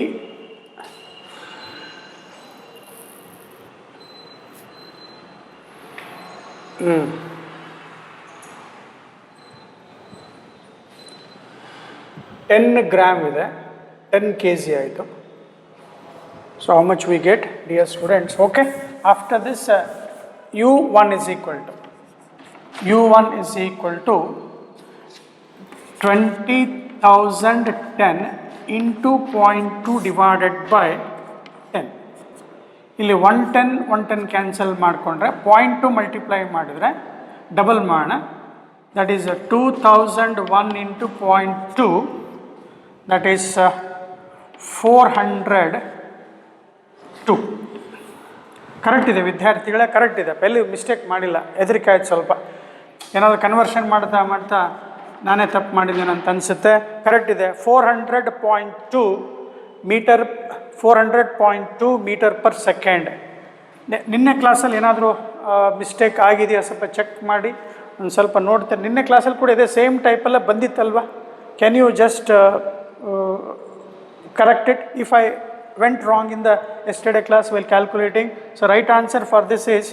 10 ಗ್ರಾಮ್ ಇದೆ, 10 kg ಆಯಿತು. So how much we get dear students? Okay, after this U1 = 20,010 × 0.2 / 10. ಇಲ್ಲಿ 110 ಕ್ಯಾನ್ಸಲ್ ಮಾಡಿಕೊಂಡ್ರೆ 0.2 ಮಲ್ಟಿಪ್ಲೈ ಮಾಡಿದರೆ ಡಬಲ್ ಮಾಡೋಣ, that is 2001 × 0.2, that is 402. Correct ಇದೆ ವಿದ್ಯಾರ್ಥಿಗಳೇ, ಕರೆಕ್ಟ್ ಇದೆ, ಎಲ್ಲಿ ಮಿಸ್ಟೇಕ್ ಮಾಡಿಲ್ಲ. ಹೆದರಿಕೆ ಆಯ್ತು ಸ್ವಲ್ಪ, ಏನಾದರೂ ಕನ್ವರ್ಷನ್ ಮಾಡ್ತಾ ನಾನೇ ತಪ್ಪು ಮಾಡಿದ್ದೇನೆ ಅಂತ ಅನಿಸುತ್ತೆ. ಕರೆಕ್ಟ್ ಇದೆ, 400.2 ಮೀಟರ್/ಸೆಕೆಂಡ್. ನಿನ್ನೆ ಕ್ಲಾಸಲ್ಲಿ ಏನಾದರೂ ಮಿಸ್ಟೇಕ್ ಆಗಿದೆಯಾ ಸ್ವಲ್ಪ ಚೆಕ್ ಮಾಡಿ, ಒಂದು ಸ್ವಲ್ಪ ನೋಡ್ತೇನೆ. ನಿನ್ನೆ ಕ್ಲಾಸಲ್ಲಿ ಕೂಡ ಇದೇ ಸೇಮ್ ಟೈಪೆಲ್ಲ ಬಂದಿತ್ತಲ್ವ? Can you just correct it if I went wrong in the yesterday class while calculating? So right answer for this is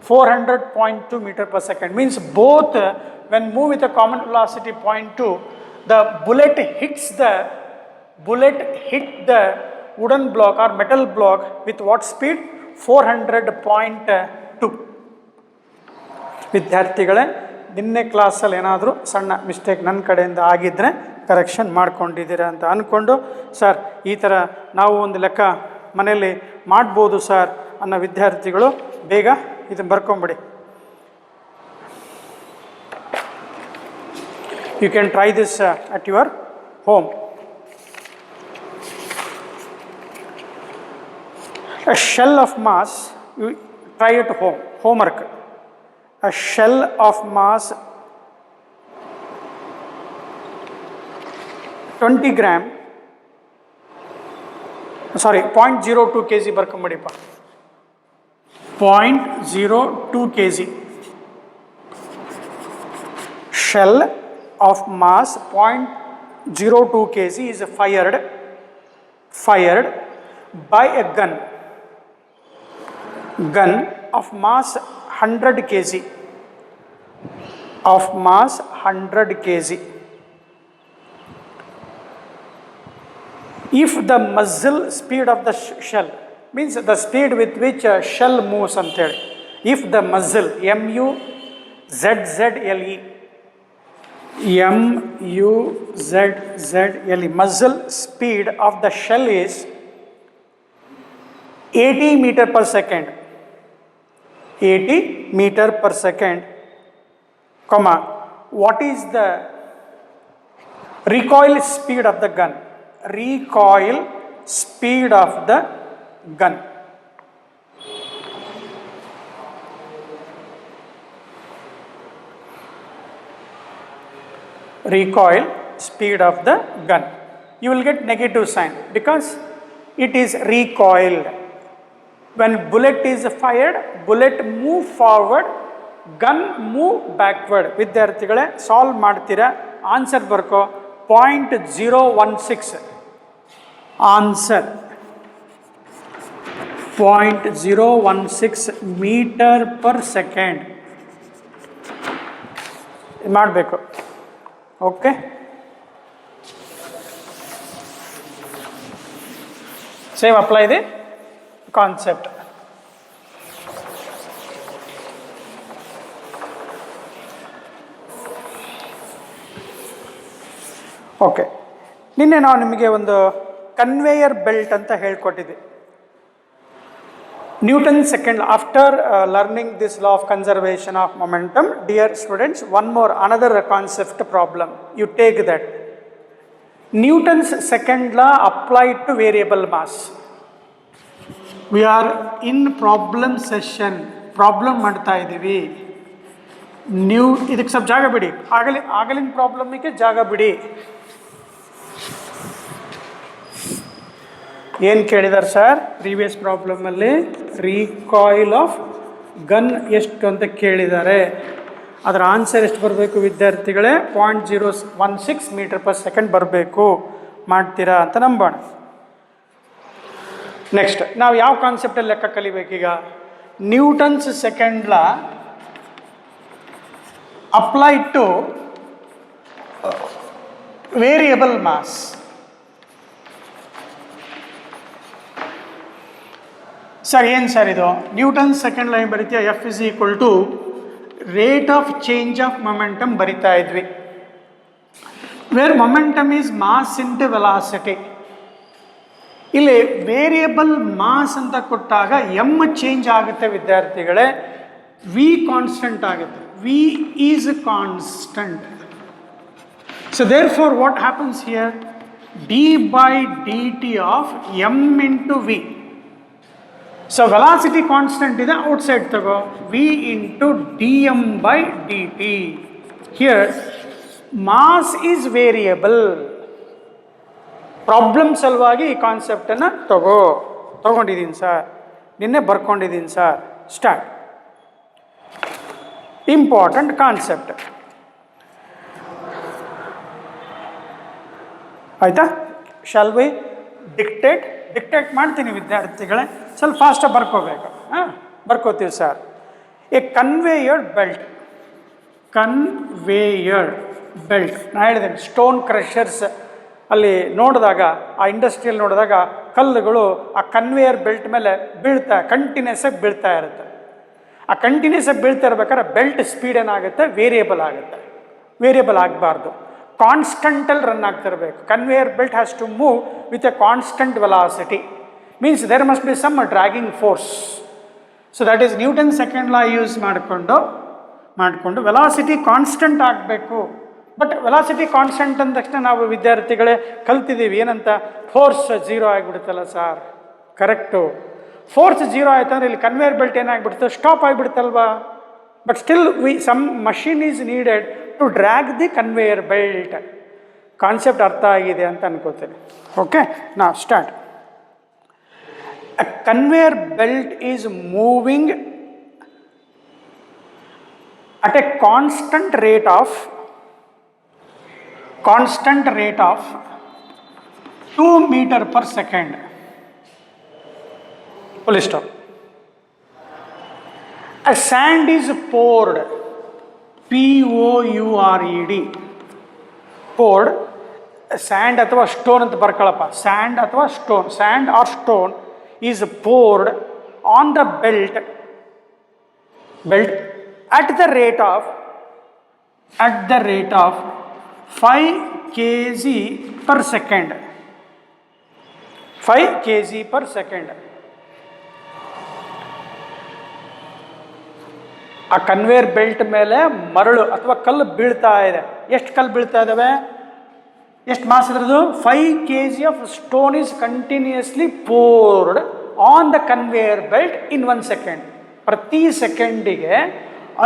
400.2 meter/second. Means both when move with a common velocity 0.2, the bullet hit the wooden block or metal block with what speed? 400.2. ವಿದ್ಯಾರ್ಥಿಗಳೇ, ನಿನ್ನೆ ಕ್ಲಾಸಲ್ಲಿ ಏನಾದರೂ ಸಣ್ಣ mistake ನನ್ನ ಕಡೆಯಿಂದ ಆಗಿದ್ದರೆ correction ಮಾಡ್ಕೊಂಡಿದ್ದೀರಾ ಅಂತ ಅಂದ್ಕೊಂಡು, ಸರ್ ಈ ಥರ ನಾವು ಒಂದು ಲೆಕ್ಕ ಮನೆಯಲ್ಲಿ ಮಾಡ್ಬೋದು ಸರ್ ಅನ್ನೋ ವಿದ್ಯಾರ್ಥಿಗಳು ಬೇಗ ಇದನ್ನು ಬರ್ಕೊಂಬಿಡಿ. You can try this at your home. A shell of mass, you try at home, homework. A shell of mass 20 gram, sorry 0.02 kg ಬರ್ಕೊಂಬಿಡಿಪ್ಪ, 0.02 kg. Shell of mass 0.02 kg is fired by a gun of mass 100 kg. If the muzzle speed of the shell, means the speed with which a shell moves ಅಂತೇಳಿ, if the muzzle, muzzle speed of the shell is 80 meter per second, 80 meter per second, comma, what is the recoil speed of the gun? Recoil speed of the gun. Recoil speed of the gun. You will get negative sign because it is recoiled. When bullet is fired, bullet move forward, gun move backward. ವಿದ್ಯಾರ್ಥಿಗಳೇ solve ಮಾಡ್ತೀರಾ, answer ಬರ್ಕೋ 0.016. Answer 0.016 meter per second ಮಾಡಬೇಕು. Okay, same apply the concept. Okay, ನಿನ್ನೆ ನಾವು ನಿಮಗೆ ಒಂದು conveyor belt ಅಂತ ಹೇಳ್ಕೊಟ್ಟಿದ್ದೆ. Newton second. After learning this law of conservation of momentum, dear students, one more another concept problem. You take that. Newton's second law applied to variable mass. We are in problem session. Problem ಮಾಡ್ತಾ ಇದ್ದೀವಿ. ಇದಕ್ಕೆ ಸ್ವಲ್ಪ ಜಾಗ ಬಿಡಿ. ಆಗಲಿನ ಪ್ರಾಬ್ಲಮ್ಗೆ ಜಾಗ ಬಿಡಿ. ಏನು ಕೇಳಿದ್ದಾರೆ ಸರ್ ಪ್ರೀವಿಯಸ್ ಪ್ರಾಬ್ಲಮಲ್ಲಿ? ರೀಕಾಯಿಲ್ ಆಫ್ ಗನ್ ಎಷ್ಟು ಅಂತ ಕೇಳಿದ್ದಾರೆ. ಅದರ ಆನ್ಸರ್ ಎಷ್ಟು ಬರಬೇಕು ವಿದ್ಯಾರ್ಥಿಗಳೇ? 0.016 ಮೀಟರ್ ಪರ್ ಸೆಕೆಂಡ್ ಬರಬೇಕು. ಮಾಡ್ತೀರಾ ಅಂತ ನಂಬೋಣ. ನೆಕ್ಸ್ಟ್ ನಾವು ಯಾವ ಕಾನ್ಸೆಪ್ಟಲ್ಲಿ ಲೆಕ್ಕ ಕಲಿಬೇಕೀಗ? Newton's second law applied to variable mass. Sir ಏನು ಸರ್ ಇದು? ನ್ಯೂಟನ್ ಸೆಕೆಂಡ್ ಲೈನ್ ಬರೀತೀಯ, F is equal to rate of change of momentum ಬರಿತಾ ಇದ್ವಿ. Where momentum is mass into velocity. ಇಲ್ಲಿ ವೇರಿಯಬಲ್ ಮಾಸ್ ಅಂತ ಕೊಟ್ಟಾಗ ಎಮ್ ಚೇಂಜ್ ಆಗುತ್ತೆ ವಿದ್ಯಾರ್ಥಿಗಳೇ, ವಿ ಕಾನ್ಸ್ಟೆಂಟ್ ಆಗುತ್ತೆ. V is constant. So therefore what happens here? D by d t of M into V. So velocity constant ಇದೆ, outside ತಗೋ, v into d m by d t. Here mass is variable. Problem ಸಲುವಾಗಿ ಈ ಕಾನ್ಸೆಪ್ಟನ್ನು ತಗೊಂಡಿದ್ದೀನಿ sir, ನಿನ್ನೆ ಬರ್ಕೊಂಡಿದ್ದೀನಿ sir. Start. Important concept ಆಯಿತಾ? Shall we dictate ಮಾಡ್ತೀನಿ ವಿದ್ಯಾರ್ಥಿಗಳೇ, ಸ್ವಲ್ಪ ಫಾಸ್ಟಾಗಿ ಬರ್ಕೋಬೇಕು. ಬರ್ಕೋತೀವಿ ಸರ್. A conveyor belt. ನಾ ಹೇಳಿದ್ದೇನೆ ಸ್ಟೋನ್ ಕ್ರಷರ್ಸ್ ಅಲ್ಲಿ ನೋಡಿದಾಗ, ಆ ಇಂಡಸ್ಟ್ರಿಯಲ್ಲಿ ನೋಡಿದಾಗ ಕಲ್ಲುಗಳು ಆ ಕನ್ವೇಯರ್ ಬೆಲ್ಟ್ ಮೇಲೆ ಕಂಟಿನ್ಯೂಸ್ ಆಗಿ ಬೀಳ್ತಾ ಇರುತ್ತೆ. ಆ ಕಂಟಿನ್ಯೂಸ್ ಆಗಿ ಬೀಳ್ತಾ ಇರ್ಬೇಕಾದ್ರೆ ಬೆಲ್ಟ್ ಸ್ಪೀಡ್ ಏನಾಗುತ್ತೆ? ವೇರಿಯಬಲ್ ಆಗುತ್ತೆ. ವೇರಿಯಬಲ್ ಆಗಬಾರ್ದು, ಕಾನ್ಸ್ಟಂಟಲ್ಲಿ ರನ್ ಆಗ್ತಿರಬೇಕು. Conveyor belt has to move with a constant velocity. Means there must be some dragging force. So that is Newton second law use ಮಾಡಿಕೊಂಡು ವೆಲಾಸಿಟಿ ಕಾನ್ಸ್ಟಂಟ್ ಆಗಬೇಕು. ಬಟ್ ವೆಲಾಸಿಟಿ ಕಾನ್ಸ್ಟಂಟ್ ಅಂದ ತಕ್ಷಣ ನಾವು ವಿದ್ಯಾರ್ಥಿಗಳೇ ಕಲ್ತಿದ್ದೀವಿ ಏನಂತ? ಫೋರ್ಸ್ 0 ಆಗಿಬಿಡುತ್ತಲ್ಲ ಸರ್. ಕರೆಕ್ಟು. ಫೋರ್ಸ್ 0 ಆಯ್ತು ಅಂದರೆ ಇಲ್ಲಿ ಕನ್ವೇಯರ್ ಬೆಲ್ಟ್ ಏನಾಗ್ಬಿಡುತ್ತೆ? ಸ್ಟಾಪ್ ಆಗಿಬಿಡುತ್ತಲ್ವಾ. But still some machine is needed to drag the conveyor belt. Concept ಅರ್ಥ ಆಗಿದೆ ಅಂತ ಅನ್ಕೋತೇನೆ. ಓಕೆ, ನಾ start. A conveyor belt is moving at a constant rate of 2 meter per second. Full stop. A sand is poured. Poured. poured. Sand ಅಥವಾ stone ಅಂತ ಬರ್ಕೊಳ್ಳಪ್ಪ. Sand ಅಥವಾ stone, sand or stone is poured on the belt at the rate of 5 kg per second. 5 kg per second. ಆ conveyor belt ಮೇಲೆ ಮರಳು ಅಥವಾ ಕಲ್ಲು ಬೀಳ್ತಾ ಇದೆ. ಎಷ್ಟು ಕಲ್ಲು ಬೀಳ್ತಾ ಇದ್ದಾವೆ? ಎಷ್ಟು ಮಾಸ್ ಇದ್ರದ್ದು? 5 kg of stone is continuously poured on the conveyor belt in 1 second. ಪ್ರತಿ ಸೆಕೆಂಡಿಗೆ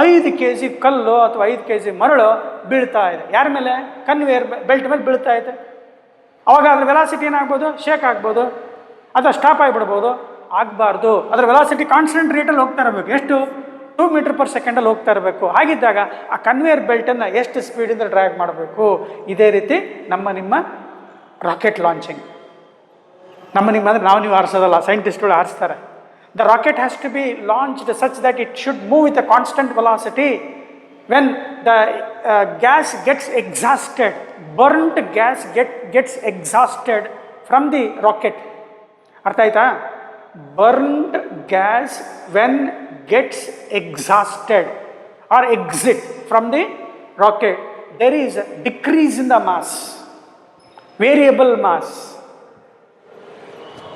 5 kg ಕಲ್ಲು ಅಥವಾ 5 kg ಮರಳು ಬೀಳ್ತಾ ಇದೆ. ಯಾರ ಮೇಲೆ? ಕನ್ವೇಯರ್ ಬೆಲ್ಟ್ ಮೇಲೆ ಬೀಳ್ತಾ ಇದೆ. ಅವಾಗ ಅದ್ರ ವೆಲಾಸಿಟಿ ಏನಾಗ್ಬೋದು? ಶೇಕ್ ಆಗ್ಬೋದು ಅಥವಾ ಸ್ಟಾಪ್ ಆಗಿಬಿಡ್ಬೋದು. ಆಗಬಾರ್ದು. ಅದರ ವೆಲಾಸಿಟಿ ಕಾನ್ಸ್ಟೆಂಟ್ ರೇಟಲ್ಲಿ ಹೋಗ್ತಾ ಇರಬೇಕು. ಎಷ್ಟು? 2 ಮೀಟರ್ ಪರ್ ಸೆಕೆಂಡಲ್ಲಿ ಹೋಗ್ತಾ ಇರಬೇಕು. ಹಾಗಿದ್ದಾಗ ಆ ಕನ್ವೇಯರ್ ಬೆಲ್ಟನ್ನು ಎಷ್ಟು ಸ್ಪೀಡಿಂದ ಡ್ರ್ಯಾಗ್ ಮಾಡಬೇಕು? ಇದೇ ರೀತಿ ನಿಮ್ಮ ರಾಕೆಟ್ ಲಾಂಚಿಂಗ್. ನಿಮ್ಮ ಅಂದರೆ ನಾವು ನೀವು ಹಾರಿಸೋದಲ್ಲ, ಸೈಂಟಿಸ್ಟ್ಗಳು ಹಾರಿಸ್ತಾರೆ. The rocket has to be launched such that it should move with a constant velocity. When the gas gets exhausted, burned gas gets exhausted from the rocket. ಅರ್ಥ ಆಯ್ತಾ? Burned gas when gets exhausted or exit from the rocket, there is a decrease in the mass, variable mass,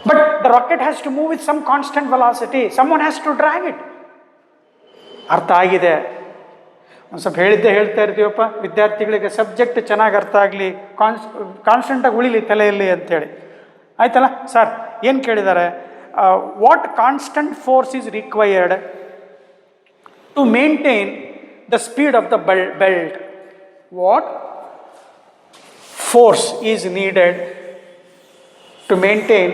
but the rocket has to move with some constant velocity. Someone has to drag it. ಅರ್ಥ ಆಗಿದೆ? ಒಂದು ಸ್ವಲ್ಪ ಹೇಳ್ತಾ ಇರ್ತೀವಪ್ಪ ವಿದ್ಯಾರ್ಥಿಗಳಿಗೆ, subject ಚೆನ್ನಾಗಿ ಅರ್ಥ ಆಗಲಿ, ಕಾನ್ಸ್ಟೆಂಟಾಗಿ ಉಳಿಲಿ ತಲೆಯಲ್ಲಿ ಅಂತೇಳಿ. ಆಯ್ತಲ್ಲ ಸರ್? ಏನು ಕೇಳಿದ್ದಾರೆ? what constant force is required to maintain the speed of the belt? What force is needed to maintain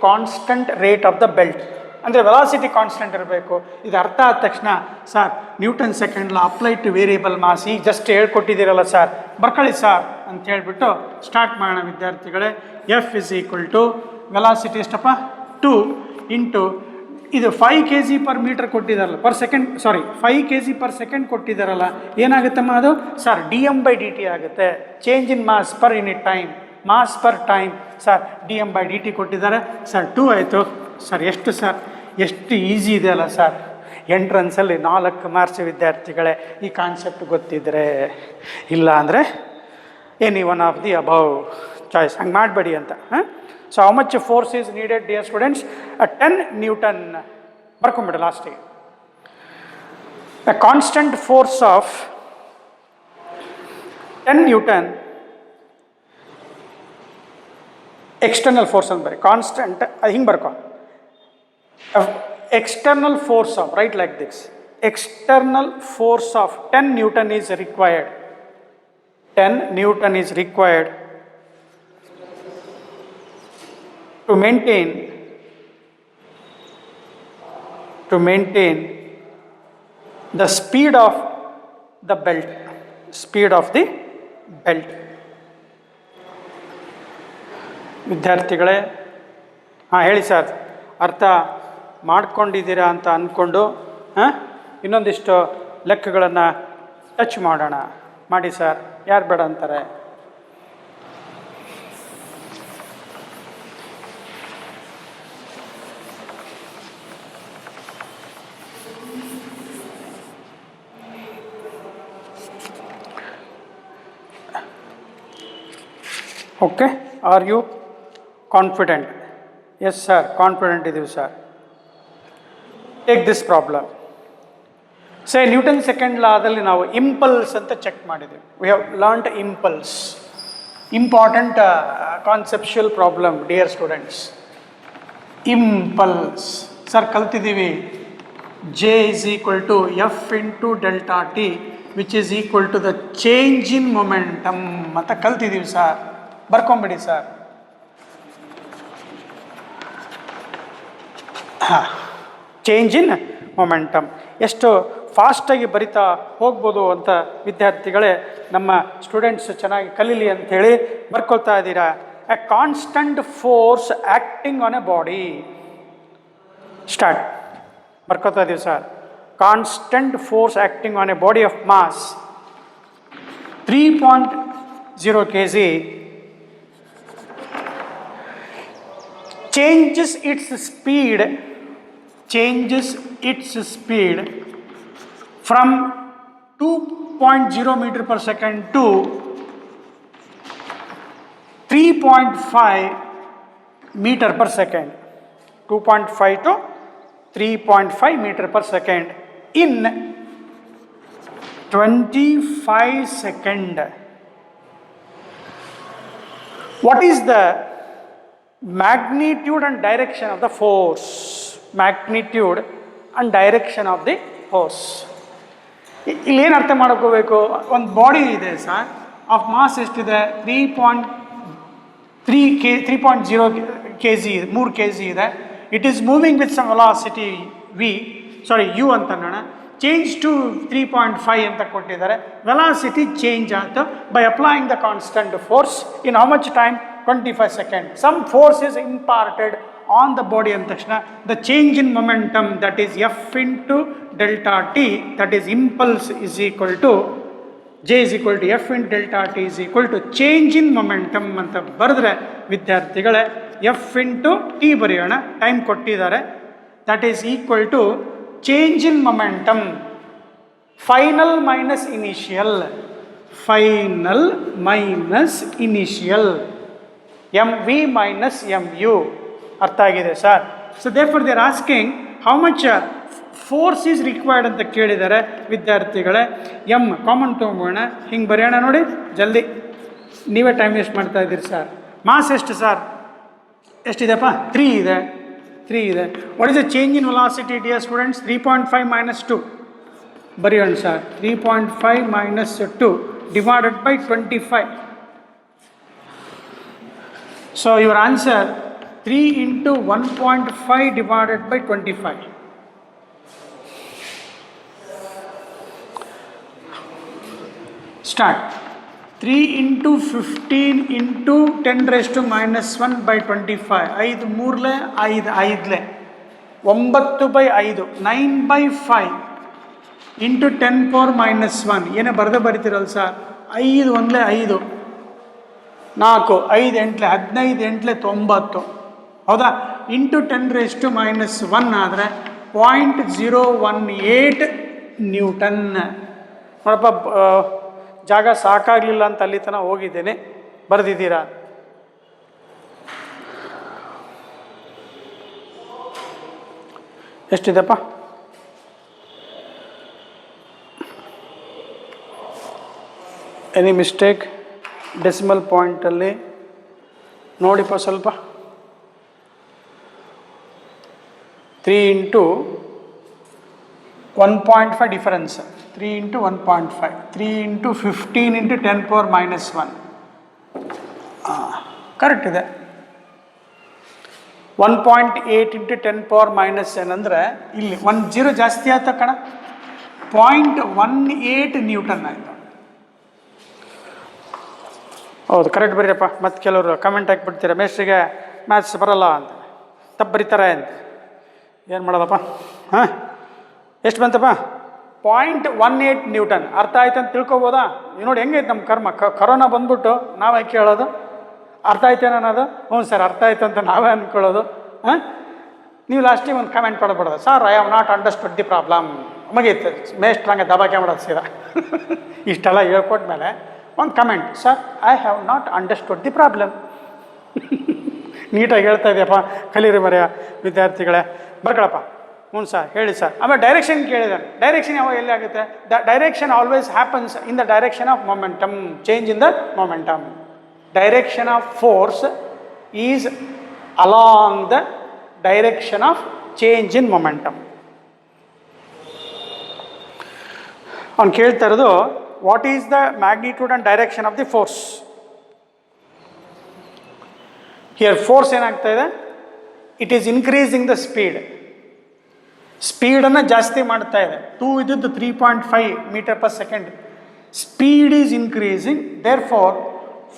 constant rate of the belt? ಅಂದರೆ ವೆಲಾಸಿಟಿ ಕಾನ್ಸ್ಟೆಂಟ್ ಇರಬೇಕು. ಇದು ಅರ್ಥ ಆದ ತಕ್ಷಣ sir Newton second law apply to variable mass ಈಗ just ಹೇಳ್ಕೊಟ್ಟಿದ್ದೀರಲ್ಲ sir, ಬರ್ಕೊಳ್ಳಿ sir ಅಂತ ಹೇಳ್ಬಿಟ್ಟು ಸ್ಟಾರ್ಟ್ ಮಾಡೋಣ ವಿದ್ಯಾರ್ಥಿಗಳೇ. F is equal to velocity ಎಷ್ಟಪ್ಪ? 2 ಇಂಟು ಇದು 5 kg per meter ಕೊಟ್ಟಿದ್ದಾರಲ್ಲ, per second, sorry 5 kg per second ಕೊಟ್ಟಿದ್ದಾರಲ್ಲ, ಏನಾಗುತ್ತಮ್ಮ ಅದು? ಸರ್ dm/dt ಆಗುತ್ತೆ. Change in mass per unit time, mass per time. Sir dm/dt ಕೊಟ್ಟಿದ್ದಾರೆ ಸರ್. 2 ಆಯಿತು ಸರ್. ಎಷ್ಟು ಸರ್? ಎಷ್ಟು ಈಸಿ ಇದೆ ಅಲ್ಲ ಸರ್? ಎಂಟ್ರನ್ಸಲ್ಲಿ 4 ಮಾರ್ಕ್ಸ್ ವಿದ್ಯಾರ್ಥಿಗಳೇ. ಈ ಕಾನ್ಸೆಪ್ಟ್ ಗೊತ್ತಿದ್ದರೆ, ಇಲ್ಲ ಅಂದರೆ any one of the above choice. ಹಂಗೆ ಮಾಡಬೇಡಿ ಅಂತ. So how much force is needed, dear students? 10 Newton. ಬರ್ಕೊಂಬಿಡಿ ಲಾಸ್ಟಿಗೆ. A constant force of 10 Newton, external force ಅಂತ ಬರೀ, ಕಾನ್ಸ್ಟೆಂಟ್ ಹಿಂಗೆ ಬರ್ಕೊ. External force of, write like this, external force of 10 Newton is required. 10 Newton is required to maintain the speed of the belt. ವಿದ್ಯಾರ್ಥಿಗಳೇ, ಹಾಂ ಹೇಳಿ sir, ಅರ್ಥ ಮಾಡ್ಕೊಂಡಿದ್ದೀರಾ ಅಂತ ಅಂದ್ಕೊಂಡು ಇನ್ನೊಂದಿಷ್ಟು ಲೆಕ್ಕಗಳನ್ನು ಟಚ್ ಮಾಡೋಣ. ಮಾಡಿ ಸರ್, ಯಾರು ಬೇಡ ಅಂತಾರೆ? Okay, are you confident? Yes sir, confident ಇದ್ದೀವಿ sir. Take this problem. Say Newton second ಲಾದಲ್ಲಿ ನಾವು ಇಂಪಲ್ಸ್ ಅಂತ ಚೆಕ್ ಮಾಡಿದ್ದೀವಿ. We have learned impulse. Important conceptual problem dear students. Impulse sir ಕಲ್ತಿದ್ದೀವಿ. J is equal to F into delta T which is equal to the change in momentum ಅಂತ ಕಲ್ತಿದ್ದೀವಿ sir. ಬರ್ಕೊಂಬಿಡಿ sir. ಹಾಂ, change in momentum ಎಷ್ಟು ಫಾಸ್ಟಾಗಿ ಬರಿತಾ ಹೋಗ್ಬೋದು ಅಂತ ವಿದ್ಯಾರ್ಥಿಗಳೇ, ನಮ್ಮ ಸ್ಟೂಡೆಂಟ್ಸ್ ಚೆನ್ನಾಗಿ ಕಲೀಲಿ ಅಂಥೇಳಿ ಬರ್ಕೊಳ್ತಾ ಇದ್ದೀರಾ. A constant force acting on a body. Start. ಬರ್ಕೊಳ್ತಾ ಇದ್ದೀವಿ sir. Constant force acting on a body of mass 3.0 kg changes its speed from 2.0 meter per second to 3.5 meter per second. 2.5 to 3.5 meter per second in 25 seconds. What is the magnitude and direction of the force? Magnitude and direction of the force. ಇಲ್ಲೇನು ಅರ್ಥ ಮಾಡ್ಕೋಬೇಕು, ಒಂದು body ಇದೆ sir, of mass ಎಷ್ಟಿದೆ 3.0 kg, 3 kg ಇದೆ. It is moving with some velocity u ಅಂತ ಅನ್ನೋಣ. Change to 3.5 ಅಂತ ಕೊಟ್ಟಿದ್ದಾರೆ. ವೆಲಾಸಿಟಿ ಚೇಂಜ್ ಆಯಿತು by applying the constant force in how much time? 25 seconds. Some force is imparted on the body ಅಂದ ತಕ್ಷಣ the change in momentum, that is F into delta t, that is impulse, is equal to J is equal to F into delta t is equal to change in momentum ಅಂತ ಬರೆದ್ರೆ ವಿದ್ಯಾರ್ಥಿಗಳೇ F into t ಬರೆಯೋಣ, time ಕೊಟ್ಟಿದ್ದಾರೆ. that is equal to change in momentum, final minus initial, final minus initial, mv minus mu. ಅರ್ಥ ಆಗಿದೆ sir? So therefore they are asking how much force is required ಅಂತ ಕೇಳಿದ್ದಾರೆ ವಿದ್ಯಾರ್ಥಿಗಳೇ. M common ತೊಗೊಂಬೋಣ, ಹಿಂಗೆ ಬರೆಯೋಣ ನೋಡಿ ಜಲ್ದಿ, ನೀವೇ ಟೈಮ್ ವೇಸ್ಟ್ ಮಾಡ್ತಾ ಇದ್ದೀರಿ ಸರ್. ಮಾಸ್ ಎಷ್ಟು ಸರ್? ಎಷ್ಟಿದೆಪ್ಪ? 3 ಇದೆ. What is the change in velocity dear students? 3.5 minus 2 ಬರೆಯೋಣ sir. 3.5 minus 2 divided by 25. So your answer 3 into 1.5 divided by 25. Start. 3 into 15 into 10 raised to minus 1 by 25. 5 ಮೂರ್ಲೆ 5 5ಲೆ 9 by 5 9 by 5 into 10 power minus 1. ಏನೇ ಬರೀತಿರಲ್ಲ sir? 5 1ಲೆ 5, 4 5 8ಲೆ 15 8ಲೆ 90, ಹೌದಾ? Into 10 raised to minus 1 ಆದರೆ 0.018 Newton. ನೋಡಪ್ಪ, ಜಾಗ ಸಾಕಾಗಲಿಲ್ಲ ಅಂತ ಅಲ್ಲಿ ತನಕ ಹೋಗಿದ್ದೇನೆ, ಬರೆದಿದ್ದೀರಾ? ಎಷ್ಟಿದೆಪ್ಪ? Any mistake? ಡೆಸಿಮಲ್ ಪಾಯಿಂಟಲ್ಲಿ ನೋಡಿಪ್ಪ ಸ್ವಲ್ಪ. 3 into 1.5 difference. 3 into 1.5, 3 into 15 into 10 power minus 1. Correct ಇದೆ. 1.8 into 10 power minus n ಅಂದರೆ ಇಲ್ಲಿ 1 0 ಜಾಸ್ತಿ ಆಯ್ತು ಕಣ, 0.18 ನ್ಯೂಟನ್ ಆಯಿತು. ಹೌದು, ಕರೆಕ್ಟ್ ಬರೀರಪ್ಪ. ಮತ್ತು ಕೆಲವರು ಕಮೆಂಟ್ ಹಾಕಿಬಿಡ್ತೀರ, ಮೇಸ್ಟ್ರಿಗೆ ಮ್ಯಾಥ್ಸ್ ಬರಲ್ಲ ಅಂತ, ತಪ್ಪು ಬರೀತಾರೆ ಅಂತ. ಏನು ಮಾಡೋದಪ್ಪ? ಹಾಂ, ಎಷ್ಟು ಬಂತಪ್ಪ? 0.18 ನ್ಯೂಟನ್. ಅರ್ಥ ಆಯ್ತು ಅಂತ ತಿಳ್ಕೊಬೋದಾ? ನೋಡಿ ಹೆಂಗೈತೆ ನಮ್ಮ ಕರ್ಮ. ಕರೋನಾ ಬಂದ್ಬಿಟ್ಟು ನಾವೇ ಕೇಳೋದು ಅರ್ಥ ಆಯ್ತೇನೋ ಅನ್ನೋದು. ಹ್ಞೂ ಸರ್ ಅರ್ಥ ಆಯ್ತು ಅಂತ ನಾವೇ ಅಂದ್ಕೊಳ್ಳೋದು. ಹಾಂ, ನೀವು ಲಾಸ್ಟಿಗೆ ಒಂದು ಕಮೆಂಟ್ ಕೊಡಬೇಡೋದು, sir I have not understood the problem. ಮುಗೀತು, ಮೇಷ್ಟ್ರಂಗೆ ದಬಾಕೆ ಮಾಡೋದು ಸೀದಾ. ಇಷ್ಟೆಲ್ಲ ಹೇಳ್ಕೊಟ್ಮೇಲೆ ಒಂದು comment, sir I have not understood the problem. ನೀಟಾಗಿ ಹೇಳ್ತಾ ಇದೆಯಪ್ಪ, ಕಲೀರಿ ಮರೆಯ ವಿದ್ಯಾರ್ಥಿಗಳೇ, ಬರ್ಕೊಳಪ್ಪ. ಹ್ಞೂ ಸರ್ ಹೇಳಿ ಸರ್. ಆಮೇಲೆ ಡೈರೆಕ್ಷನ್ ಕೇಳಿದಾನೆ. ಡೈರೆಕ್ಷನ್ ಯಾವಾಗ ಎಲ್ಲಿ ಆಗುತ್ತೆ? The direction always happens in the direction of momentum, change in the momentum. Direction of force is along the direction of change in momentum. ಅವ್ನು ಕೇಳ್ತಾ ಇರೋದು, what is the magnitude and direction of the force? Here force ಏನಾಗ್ತಾ ಇದೆ? It is increasing the speed. ಸ್ಪೀಡನ್ನು ಜಾಸ್ತಿ ಮಾಡ್ತಾ ಇದೆ. 2 ಇದ್ದದ್ದು 3.5 meter per second. Speed is increasing, therefore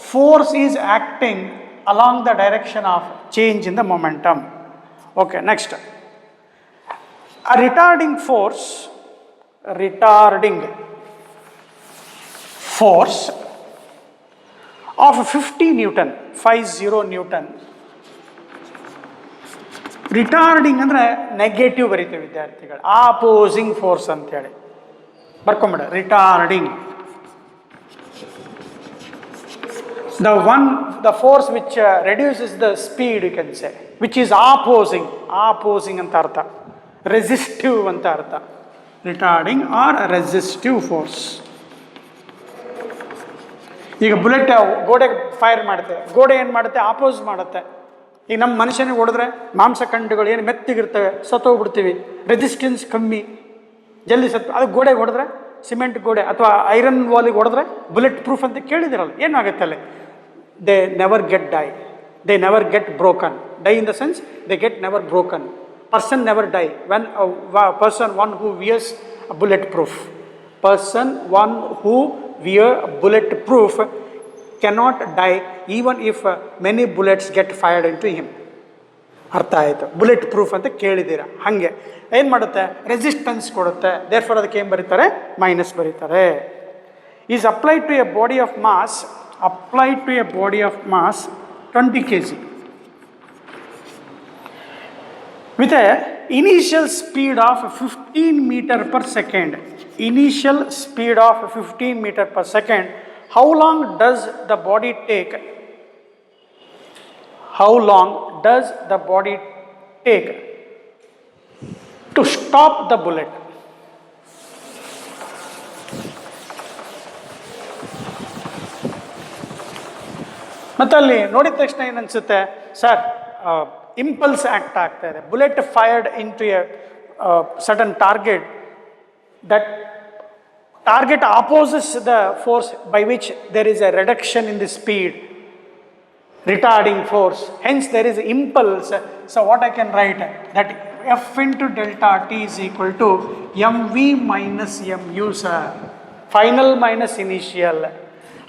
force is acting along the direction of change in the momentum. Okay, next. A retarding force of 50 Newton, 50 Newton. Retarding ಅಂದರೆ negative ಬರೀತೀವಿ ವಿದ್ಯಾರ್ಥಿಗಳು, opposing force ಅಂತೇಳಿ ಬರ್ಕೊಂಬಿಡ. Retarding the force which reduces the speed, you can say, which is opposing ಅಂತ ಅರ್ಥ, resistive ಅಂತ ಅರ್ಥ. Retarding or resistive force. ಈಗ ಬುಲೆಟ್ ಗೋಡೆಗೆ ಫೈರ್ ಮಾಡುತ್ತೆ, ಗೋಡೆ ಏನು ಮಾಡುತ್ತೆ, ಆಪೋಸ್ ಮಾಡುತ್ತೆ. ಈಗ ನಮ್ಮ ಮನುಷ್ಯನಿಗೆ ಹೊಡೆದ್ರೆ ಮಾಂಸಖಂಡಗಳು ಏನು ಮೆತ್ತಿಗಿರ್ತವೆ, ಸತ್ತೋಗ್ಬಿಡ್ತೀವಿ, ರೆಸಿಸ್ಟೆನ್ಸ್ ಕಮ್ಮಿ, ಜಲ್ದಿ ಅದು ಗೋಡೆಗೆ ಹೊಡೆದ್ರೆ, ಸಿಮೆಂಟ್ ಗೋಡೆ ಅಥವಾ ಐರನ್ ವಾಲಿಗೆ ಹೊಡೆದ್ರೆ ಬುಲೆಟ್ ಪ್ರೂಫ್ ಅಂತ ಕೇಳಿದಿರಲ್ಲ, ಏನಾಗುತ್ತೆ ಅಲ್ಲಿ? They never get die, they never get broken. Die in the sense they get never broken. Person never die when one who wears a bulletproof. One who wear a bulletproof cannot die even if many bullets get fired into him. ಅರ್ಥ ಆಯಿತು? Bullet proof ಅಂತ ಕೇಳಿದ್ದೀರಾ. ಹಾಗೆ ಏನು ಮಾಡುತ್ತೆ? Resistance ಕೊಡುತ್ತೆ. Therefore ಅದಕ್ಕೆ ಏನು ಬರೀತಾರೆ? ಮೈನಸ್ ಬರೀತಾರೆ. Is applied to a body of mass, 20 kg. With a initial speed of 15 meter per second, initial speed of 15 meter per second, how long does the body take? How long does the body take to stop the bullet? ಮತ್ತೆ ಅಲ್ಲಿ ನೋಡಿದ ತಕ್ಷಣ ಏನು ಅನಿಸುತ್ತೆ? Sir, impulse act ಆಗ್ತಾ ಇದೆ. Bullet fired into a sudden target, that target opposes the force by which there is a reduction in the speed, retarding force. Hence there is impulse. So what I can write? That F into delta T is equal to mv minus mu, sir. Final minus initial.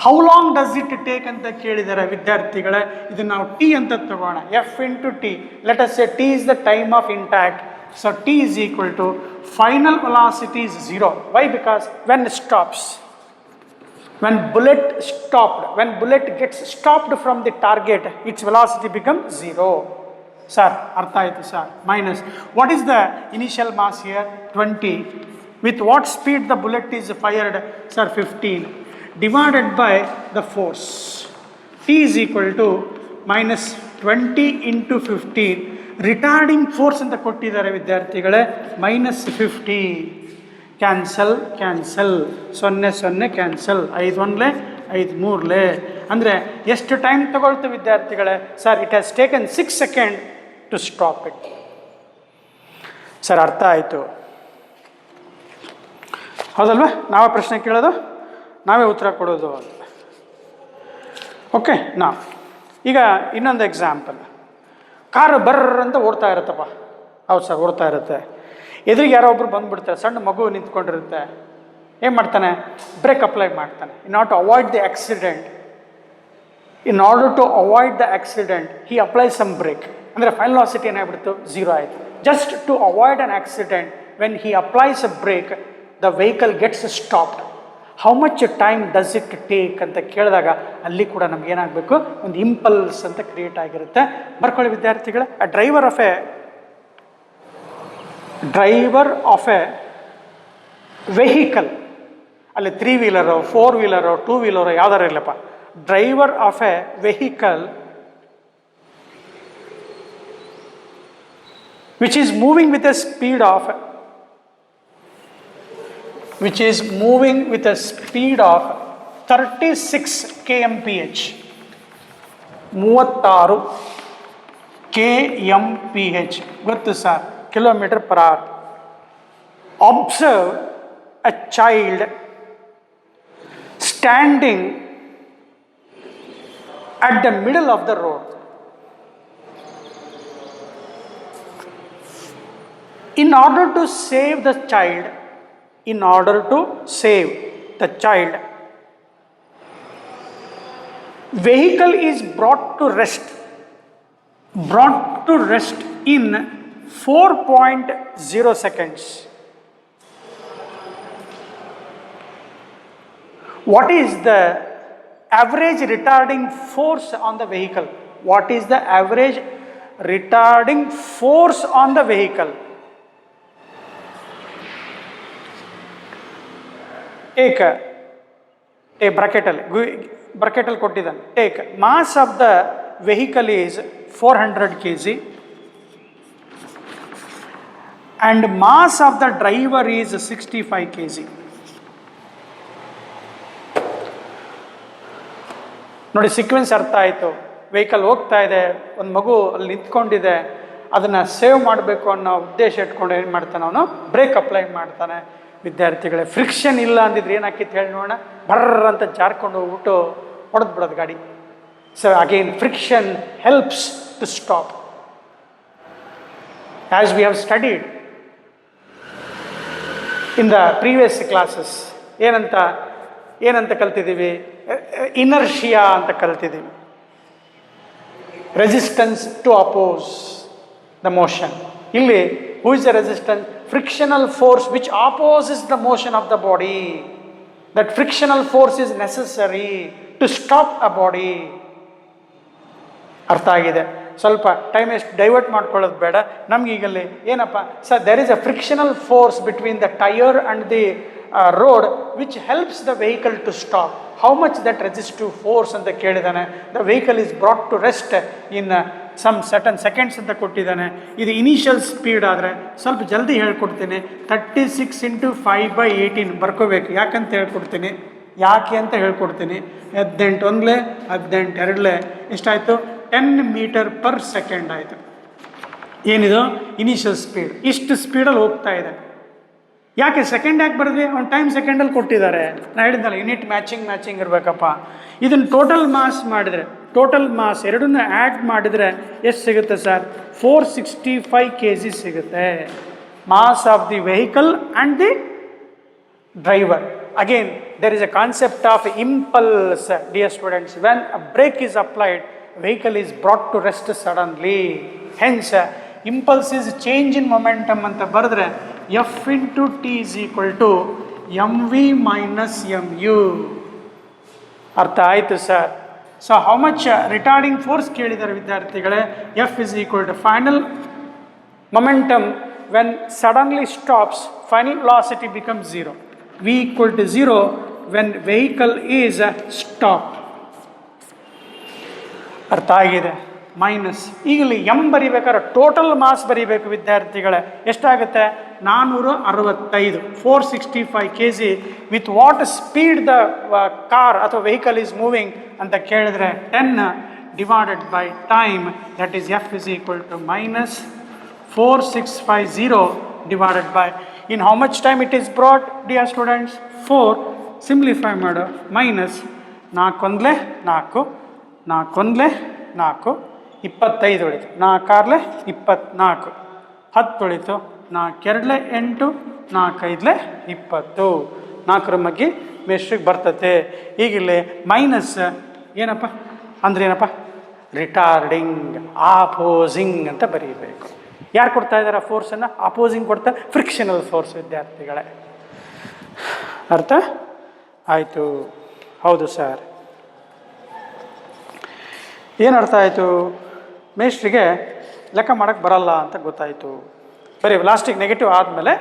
How long does it take ಅಂತ ಕೇಳಿದ್ದಾರೆ ವಿದ್ಯಾರ್ಥಿಗಳೇ. ಇದು ನಾವು T ಅಂತ ತಗೋಣ. F into T, let us say T is the time of intact. So T is equal to final velocity is 0. Why? Because when stops, when bullet gets stopped from the target, its velocity becomes 0. Sir, ಅರ್ಥ ಆಯಿತು sir? Minus, what is the initial mass here? 20. With what speed the bullet is fired? Sir, 15. Divided by the force. T is equal to minus 20 into 15. Retarding force ಅಂತ ಕೊಟ್ಟಿದ್ದಾರೆ ವಿದ್ಯಾರ್ಥಿಗಳೇ, minus 50. Cancel, 0 cancel, 5 1 5 3 ಅಂದರೆ ಎಷ್ಟು time ತಗೊಳ್ತು ವಿದ್ಯಾರ್ಥಿಗಳೇ? Sir, it has taken 6 seconds to stop it. Sir, ಅರ್ಥ ಆಯಿತು ಹೌದಲ್ವಾ? ನಾವೇ ಪ್ರಶ್ನೆ ಕೇಳೋದು, ನಾವೇ ಉತ್ತರ ಕೊಡೋದು ಅಂತ. ಓಕೆ. ಈಗ ಇನ್ನೊಂದು ಎಕ್ಸಾಂಪಲ್. ಕಾರು ಬರ್ರ ಅಂತ ಓಡ್ತಾ ಇರುತ್ತಪ್ಪ. ಹೌದು ಸರ್, ಓಡ್ತಾ ಇರುತ್ತೆ. ಎದುರಿಗೆ ಯಾರೋ ಒಬ್ರು ಬಂದುಬಿಡ್ತಾರೆ, ಸಣ್ಣ ಮಗು ನಿಂತ್ಕೊಂಡಿರುತ್ತೆ. ಏನು ಮಾಡ್ತಾನೆ? ಬ್ರೇಕ್ ಅಪ್ಲೈ ಮಾಡ್ತಾನೆ. In order to avoid the accident, he apply some brake. ಅಂದರೆ ಫೈನಲ್ ವೆಲಾಸಿಟಿ ಏನಾಗ್ಬಿಡ್ತು? 0 ಆಯಿತು. Just to avoid an accident, when he applies a brake, the vehicle gets stopped. How much time does it take ಅಂತ ಕೇಳಿದಾಗ ಅಲ್ಲಿ ಕೂಡ ನಮಗೇನಾಗಬೇಕು? ಒಂದು impulse ಅಂತ create ಆಗಿರುತ್ತೆ. ಬರ್ಕೊಳ್ಳಿ ವಿದ್ಯಾರ್ಥಿಗಳೇ. A driver of a vehicle, ಅಲ್ಲಿ 3 wheeler 4 wheeler 2 wheeler ಯಾವ್ದಾರು ಇರಲಪ್ಪ, driver of a vehicle which is moving with a speed of 36 kmph. 36 kmph ಗೊತ್ತು sir? Kilometre per hour. Observe a child standing at the middle of the road. In order to save the child, vehicle is brought to rest in 4.0 seconds. What is the average retarding force on the vehicle? What is the average retarding force on the vehicle? Take a bracket ಕೊಟ್ಟಿದ್ದಾನೆ. Take mass of the vehicle is 400 kg and mass of the driver is 65 kg. ನೋಡಿ sequence ಅರ್ಥ ಆಯಿತು. Vehicle ಹೋಗ್ತಾ ಇದೆ, ಒಂದು ಮಗು ಅಲ್ಲಿ ನಿಂತ್ಕೊಂಡಿದೆ, ಅದನ್ನು ಸೇವ್ ಮಾಡಬೇಕು ಅನ್ನೋ ಉದ್ದೇಶ ಇಟ್ಕೊಂಡು ಏನು ಮಾಡ್ತಾನೆ ಅವನು, ಬ್ರೇಕ್ ಅಪ್ಲೈ ಮಾಡ್ತಾನೆ. ವಿದ್ಯಾರ್ಥಿಗಳೇ, ಫ್ರಿಕ್ಷನ್ ಇಲ್ಲ ಅಂದಿದ್ರೆ ಏನಾಕಿತ್ತು ಹೇಳಿ ನೋಡೋಣ, ಬರ್ರ ಅಂತ ಜಾರ್ಕೊಂಡು ಹೋಗ್ಬಿಟ್ಟು ಹೊಡೆದು ಬಿಡೋದು ಗಾಡಿ. So again friction helps to stop. As we have studied in the previous classes ಏನಂತ ಕಲ್ತಿದ್ದೀವಿ, ಇನರ್ಷಿಯಾ ಅಂತ ಕಲ್ತಿದ್ದೀವಿ. Resistance to oppose the motion. ಇಲ್ಲಿ who is the resistance? Frictional force which opposes the motion of the body. That frictional force is necessary to stop a body. ಅರ್ಥ ಆಗಿದೆ? ಸ್ವಲ್ಪ time ಎಷ್ಟು divert ಮಾಡ್ಕೊಳ್ಳೋದು ಬೇಡ. ನಮಗೀಗಲ್ಲಿ ಏನಪ್ಪ sir, there is a frictional force between the tyre and the road which helps the vehicle to stop. How much that resistive force ಅಂತ ಕೇಳಿದಾನೆ. The vehicle is brought to rest in some certain seconds ಅಂತ ಕೊಟ್ಟಿದ್ದಾನೆ. ಇದು initial speed ಆದರೆ ಸ್ವಲ್ಪ ಜಲ್ದಿ ಹೇಳ್ಕೊಡ್ತೀನಿ. 36 × 5/18 ಬರ್ಕೋಬೇಕು. ಯಾಕಂತ ಹೇಳ್ಕೊಡ್ತೀನಿ, ಯಾಕೆ ಅಂತ ಹೇಳ್ಕೊಡ್ತೀನಿ. 18 ಒಂದ್ಲೆ 18 ಎರಡಲೆ ಎಷ್ಟಾಯಿತು? 10 m/s ಆಯಿತು. ಏನಿದು ಇನಿಷಿಯಲ್ ಸ್ಪೀಡ್. ಇಷ್ಟು ಸ್ಪೀಡಲ್ಲಿ ಹೋಗ್ತಾ ಇದೆ. ಯಾಕೆ ಸೆಕೆಂಡ್ ಯಾಕೆ ಬರೆದ್ವಿ? ಅವ್ನು ಟೈಮ್ ಸೆಕೆಂಡಲ್ಲಿ ಕೊಟ್ಟಿದ್ದಾರೆ. ನಾನು ಹೇಳಿದ್ನಲ್ಲ, ಯೂನಿಟ್ ಮ್ಯಾಚಿಂಗ್ ಇರಬೇಕಪ್ಪ. ಇದನ್ನು ಟೋಟಲ್ ಮಾಸ್ ಮಾಡಿದರೆ, ಟೋಟಲ್ ಮಾಸ್ ಎರಡನ್ನ ಆ್ಯಡ್ ಮಾಡಿದರೆ ಎಷ್ಟು ಸಿಗುತ್ತೆ ಸರ್? 465 kg ಸಿಗುತ್ತೆ. Mass of the vehicle and the driver. Again, there is a concept of impulse, dear students. When a brake is applied, vehicle is brought to rest suddenly. Hence, impulse is change in momentum anta baradre F into T is equal to mv minus mu. ಅರ್ಥ ಆಯಿತು sir? So how much retarding force ಕೇಳಿದ್ದಾರೆ ವಿದ್ಯಾರ್ಥಿಗಳೇ. F is equal to final momentum when suddenly stops, final velocity becomes 0. V equal to 0 when vehicle is stopped. ಅರ್ಥ ಆಗಿದೆ? Minus ಈಗಲಿ M ಬರಿಬೇಕಾದ್ರೆ total mass ಬರಿಬೇಕು ವಿದ್ಯಾರ್ಥಿಗಳೇ. ಎಷ್ಟಾಗುತ್ತೆ? 465. 465 kg. With what speed the car ಅಥವಾ vehicle is moving ಅಂತ ಕೇಳಿದ್ರೆ 10 divided by time, that is F is equal to minus 4650 divided by, in how much time it is brought, dear students? 4. Simplify ಮಾಡು. Minus 4 1 4, 4 1 4, 25 ಉಳಿತು. 4 24, 10 ಉಳಿತು. 4 2 8, 4 5 20. 4 ಮಗ್ಗಿ ಮೆಷ್ರಿಗೆ ಬರ್ತತೆ. ಈಗಿಲ್ಲಿ minus ಏನಪ್ಪ ಅಂದ್ರೆ ಏನಪ್ಪ? ರಿಟಾರ್ಡಿಂಗ್, ಆಪೋಸಿಂಗ್ ಅಂತ ಬರೀಬೇಕು. ಯಾರು ಕೊಡ್ತಾ ಇದ್ದಾರೆ ಫೋರ್ಸನ್ನು? ಅಪೋಸಿಂಗ್ ಕೊಡ್ತಾ, ಫ್ರಿಕ್ಷನಲ್ ಫೋರ್ಸ್ ವಿದ್ಯಾರ್ಥಿಗಳೇ. ಅರ್ಥ ಆಯಿತು? ಹೌದು ಸರ್. ಏನು ಅರ್ಥ ಆಯಿತು? ಮೇಸ್ಟ್ರಿಗೆ ಲೆಕ್ಕ ಮಾಡೋಕ್ಕೆ ಬರಲ್ಲ ಅಂತ ಗೊತ್ತಾಯಿತು. ಬರೀ ಲಾಸ್ಟಿಗೆ ನೆಗೆಟಿವ್ ಆದಮೇಲೆ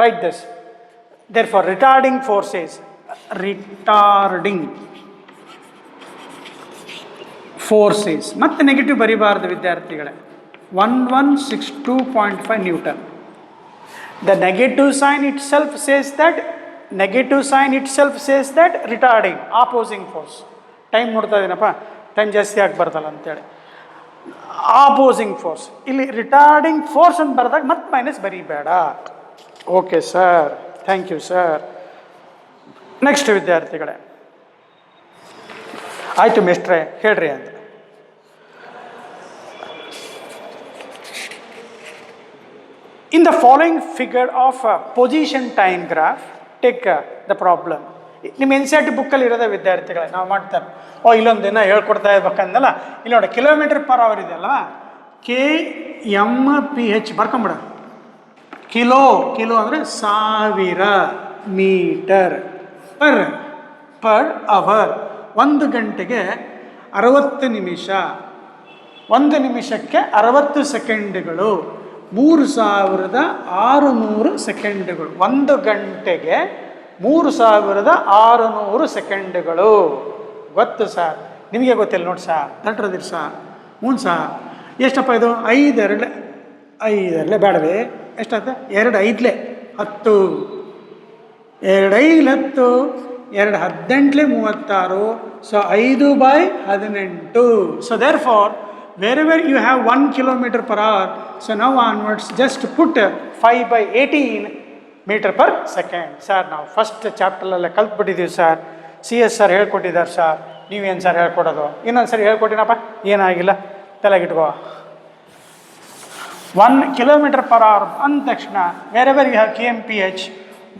write this. Therefore retarding forces, retarding forces ಮತ್ತೆ ನೆಗೆಟಿವ್ ಬರೀಬಾರ್ದು ವಿದ್ಯಾರ್ಥಿಗಳೇ. 1162.5 Newton. The negative sign itself says that retarding, opposing force. Time ನೋಡ್ತಾ ಇದ್ದೀನಪ್ಪ, ಟೈಮ್ ಜಾಸ್ತಿ ಆಗಬಾರ್ದಲ್ಲ ಅಂತೇಳಿ. Opposing force. ಇಲ್ಲಿ ರಿಟಾರ್ಡಿಂಗ್ ಫೋರ್ಸ್ ಅಂತ ಬರೆದಾಗ ಮತ್ತೆ ಮೈನಸ್ ಬರೀಬೇಡ. Okay sir, thank you sir. Next ವಿದ್ಯಾರ್ಥಿಗಳೇ, ಆಯಿತು ಮಿಸ್ಟ್ರೆ ಹೇಳ್ರಿ ಅಂತ. In the following figure of position time graph, take the problem. ನಿಮ್ಮ NCERT ಬುಕ್ಕಲ್ಲಿ ಇರೋದ ವಿದ್ಯಾರ್ಥಿಗಳೇ ನಾವು ಮಾಡ್ತಾರೆ. ಇಲ್ಲೊಂದು ದಿನ ಹೇಳ್ಕೊಡ್ತಾ ಇರ್ಬೇಕಂದಲ್ಲ, ಇಲ್ಲಿ ನೋಡಿ km/h ಇದೆಯಲ್ಲ, kmph ಬರ್ಕೊಂಬಿಡ. ಕಿಲೋ ಅಂದರೆ 1000 ಮೀಟರ್ ಪರ್ ಅವರ್. 1 ಗಂಟೆಗೆ 60 ನಿಮಿಷ, 1 ನಿಮಿಷಕ್ಕೆ 60 ಸೆಕೆಂಡ್ಗಳು, 3600 ಸೆಕೆಂಡ್ಗಳು. 1 ಗಂಟೆಗೆ 3600 ಸೆಕೆಂಡ್ಗಳು. ಗೊತ್ತು ಸರ್, ನಿಮಗೆ ಗೊತ್ತಿಲ್ಲ ನೋಡಿ ಸರ್, ದಟ್ರದಿರಿ ಸರ್. ಹ್ಞೂ ಸರ್, ಎಷ್ಟಪ್ಪ ಇದು? 5 2 ಬೇಡವೇ? ಎಷ್ಟಾಯ್ತು? 2 5 10, 2 5 10, 2 18 36, so 5/18. So therefore, wherever you have 1 kilometer per hour, so now onwards just put 5/18 meter per second. Sir ನಾವು ಫಸ್ಟ್ ಚಾಪ್ಟರಲ್ಲೇ ಕಲ್ತ್ಬಿಟ್ಟಿದ್ದೀವಿ ಸರ್, CS ಸರ್ ಹೇಳ್ಕೊಟ್ಟಿದ್ದಾರೆ ಸರ್, ನೀವೇನು ಸರ್ ಹೇಳ್ಕೊಡೋದು? ಇನ್ನೊಂದು ಸರಿ ಹೇಳ್ಕೊಟ್ಟಿನಪ್ಪ, ಏನಾಗಿಲ್ಲ, ತಲೆಗಿಟ್ಕೋ. 1 kilometer per hour ಅಂದ ತಕ್ಷಣ wherever you have kmph,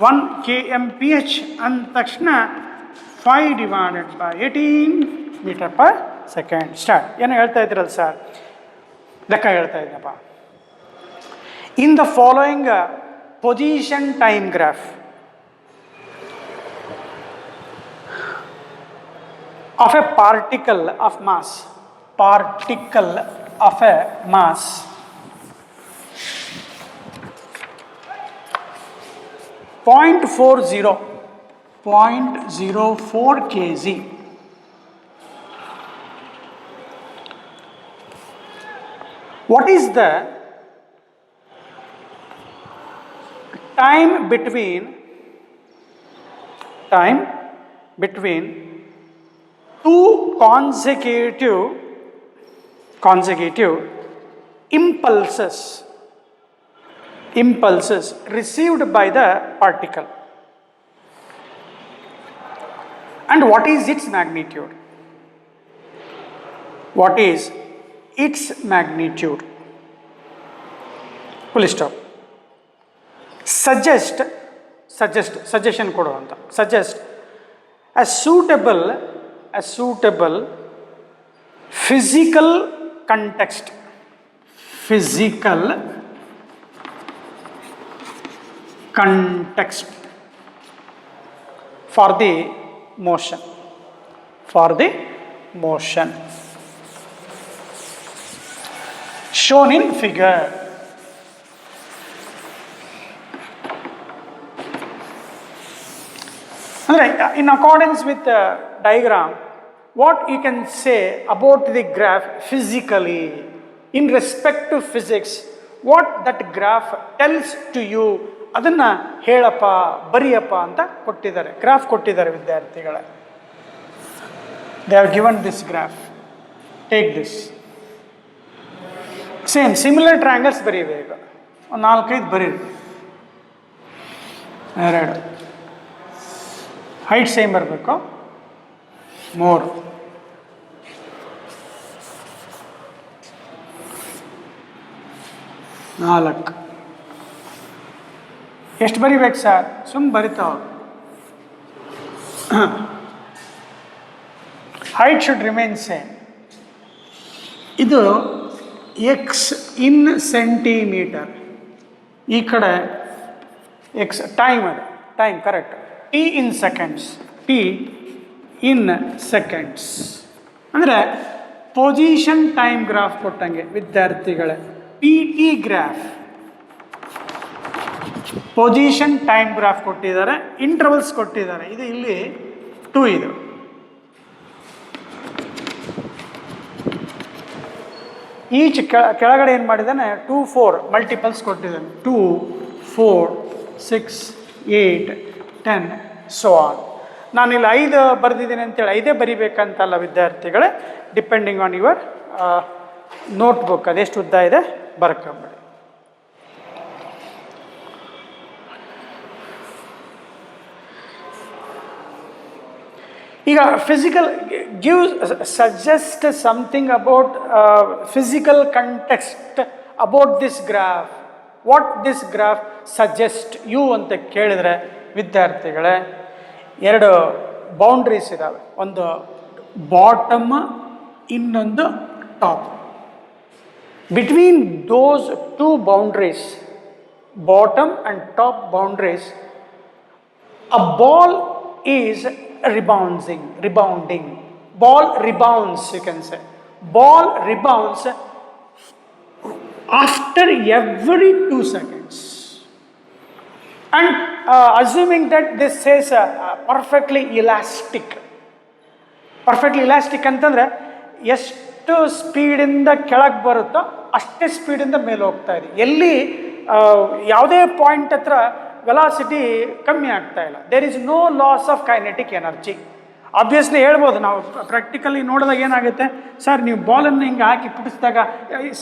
1 kmph ಅಂದ ತಕ್ಷಣ 5/18 ಮೀಟರ್ ಪರ್ ಸೆಕೆಂಡ್. ಸ್ಟಾರ್ಟ್. ಏನು ಹೇಳ್ತಾ ಇದ್ದೀರಲ್ಲ ಸರ್? ಲೆಕ್ಕ ಹೇಳ್ತಾ ಇದ್ದೀನಪ್ಪ. In the following position time graph of a particle of mass, 0.04 kg. What is the time between two consecutive impulses received by the particle, and what is its magnitude? What is its magnitude? Full stop. Suggestion kodu anta. Suggest a suitable physical context for the motion shown in figure. In accordance with the diagram, what you can say about the graph physically, in respect to physics, what that graph tells to you, ಅದನ್ನು ಹೇಳಪ್ಪ ಬರಿಯಪ್ಪ ಅಂತ ಕೊಟ್ಟಿದ್ದಾರೆ. Graph ಕೊಟ್ಟಿದ್ದಾರೆ ವಿದ್ಯಾರ್ಥಿಗಳೇ. They have given this graph. Take this. Same similar triangles ಬರೀಬೇಕು. ಒಂದು 4-5 ಬರೀರಿ. 2 height same ಬರಬೇಕು. 3 4 ಎಷ್ಟು ಬರಿಬೇಕು ಸರ್? ಬರಿತಾವ. Height should remain same. ಇದು ಎಕ್ಸ್ ಇನ್ ಸೆಂಟಿಮೀಟರ್, ಈ ಕಡೆ ಎಕ್ಸ್ ಟೈಮ್, ಅದು time correct. T in seconds ಅಂದರೆ ಪೊಸಿಷನ್ ಟೈಮ್ ಗ್ರಾಫ್ ಕೊಟ್ಟಂಗೆ ವಿದ್ಯಾರ್ಥಿಗಳೇ. PT graph, position time graph ಕೊಟ್ಟಿದ್ದಾರೆ, ಇಂಟರ್ವಲ್ಸ್ ಕೊಟ್ಟಿದ್ದಾರೆ. ಇದು ಇಲ್ಲಿ 2, ಇದು ಈಚ್ ಕೆಳಗಡೆ ಏನು ಮಾಡಿದ್ದಾನೆ 2, 4 ಮಲ್ಟಿಪಲ್ಸ್ ಕೊಟ್ಟಿದ್ದಾನೆ. 2, 4, 6, 8, 10 so on. ನಾನಿಲ್ಲಿ 5 ಬರೆದಿದ್ದೀನಿ ಅಂತೇಳಿ 5 ಬರಿಬೇಕಂತಲ್ಲ ವಿದ್ಯಾರ್ಥಿಗಳೇ. ಡಿಪೆಂಡಿಂಗ್ ಆನ್ ಯುವರ್ ನೋಟ್ಬುಕ್ ಅದೆಷ್ಟು ಉದ್ದ ಇದೆ ಬರ್ಕೊಂಬಿಡಿ. ಈಗ physical suggest something about physical context about this graph. What this graph suggest you ಅಂತ ಕೇಳಿದರೆ ವಿದ್ಯಾರ್ಥಿಗಳೇ, 2 ಬೌಂಡ್ರೀಸ್ ಇದ್ದಾವೆ. ಒಂದು ಬಾಟಮ್, ಇನ್ನೊಂದು top. Between those 2 boundaries, bottom and top boundaries, a ball is rebounding. Ball rebounds, you can say. Ball rebounds after every 2 seconds. And assuming that this is perfectly elastic. ಅಂತಂದರೆ ಎಷ್ಟು ಸ್ಪೀಡಿಂದ ಕೆಳಗೆ ಬರುತ್ತೋ ಅಷ್ಟೇ ಸ್ಪೀಡಿಂದ ಮೇಲೆ ಹೋಗ್ತಾ ಇದೆ. ಎಲ್ಲಿ ಯಾವುದೇ ಪಾಯಿಂಟ್ ಹತ್ರ ವೆಲಾಸಿಟಿ ಕಮ್ಮಿ ಆಗ್ತಾ ಇಲ್ಲ. There is no loss of kinetic energy. Obviously ಹೇಳ್ಬೋದು ನಾವು ಪ್ರಾಕ್ಟಿಕಲಿ ನೋಡಿದಾಗ ಏನಾಗುತ್ತೆ, ಸರ್ ನೀವು ಬಾಲನ್ನು ಹಿಂಗೆ ಹಾಕಿ ಪುಟಿಸಿದಾಗ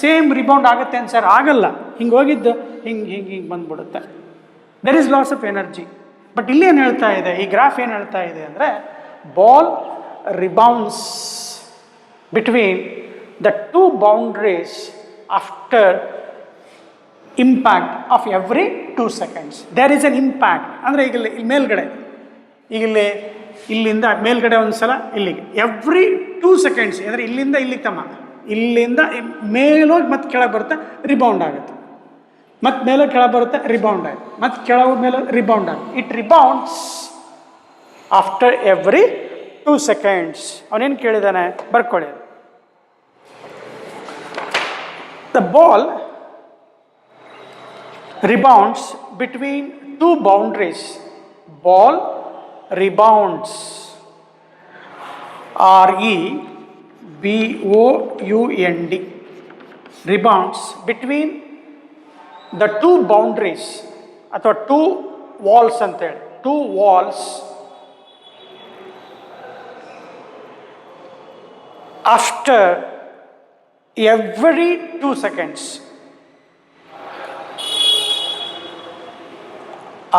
ಸೇಮ್ ರಿಬೌಂಡ್ ಆಗುತ್ತೆ ಅಂತ. ಸರ್ ಆಗಲ್ಲ, ಹಿಂಗೆ ಹೋಗಿದ್ದು ಹಿಂಗೆ ಬಂದ್ಬಿಡುತ್ತೆ. There is loss of energy. But ಇಲ್ಲಿ ಏನು ಹೇಳ್ತಾ ಇದೆ, ಈ ಗ್ರಾಫ್ ಏನು ಹೇಳ್ತಾ ಇದೆ ಅಂದರೆ, ball rebounds between the two boundaries after impact of every 2 seconds. There is an impact ಅಂದರೆ ಈಗ ಇಲ್ಲಿ ಮೇಲ್ಗಡೆ, ಈಗ ಇಲ್ಲಿಂದ ಮೇಲ್ಗಡೆ ಒಂದು ಸಲ ಇಲ್ಲಿಗೆ, ಎವ್ರಿ 2 seconds ಅಂದರೆ ಇಲ್ಲಿಂದ ಇಲ್ಲಿಗೆ ತಮ್ಮ, ಇಲ್ಲಿಂದ ಮೇಲೋಗಿ ಮತ್ತೆ ಕೆಳಗೆ ಬರುತ್ತೆ, ರಿಬೌಂಡ್ ಆಗುತ್ತೆ, ಮತ್ತು ಮೇಲೆ ಕೆಳಗೆ ಬರುತ್ತೆ, ರಿಬೌಂಡ್ ಆಗುತ್ತೆ, ಮತ್ತು ಕೆಳಗೆ ಮೇಲೆ ರಿಬೌಂಡ್ ಆಗುತ್ತೆ. It rebounds after every 2 seconds. ಅವನೇನು ಕೇಳಿದಾನೆ ಬರ್ಕೊಳ್ಳಿ. The ball rebounds between 2 boundaries. Ball rebounds, R-E-B-O-U-N-D, rebounds between the 2 boundaries ಅಥವಾ 2 walls ಅಂತೇಳಿ, 2 walls after every 2 seconds.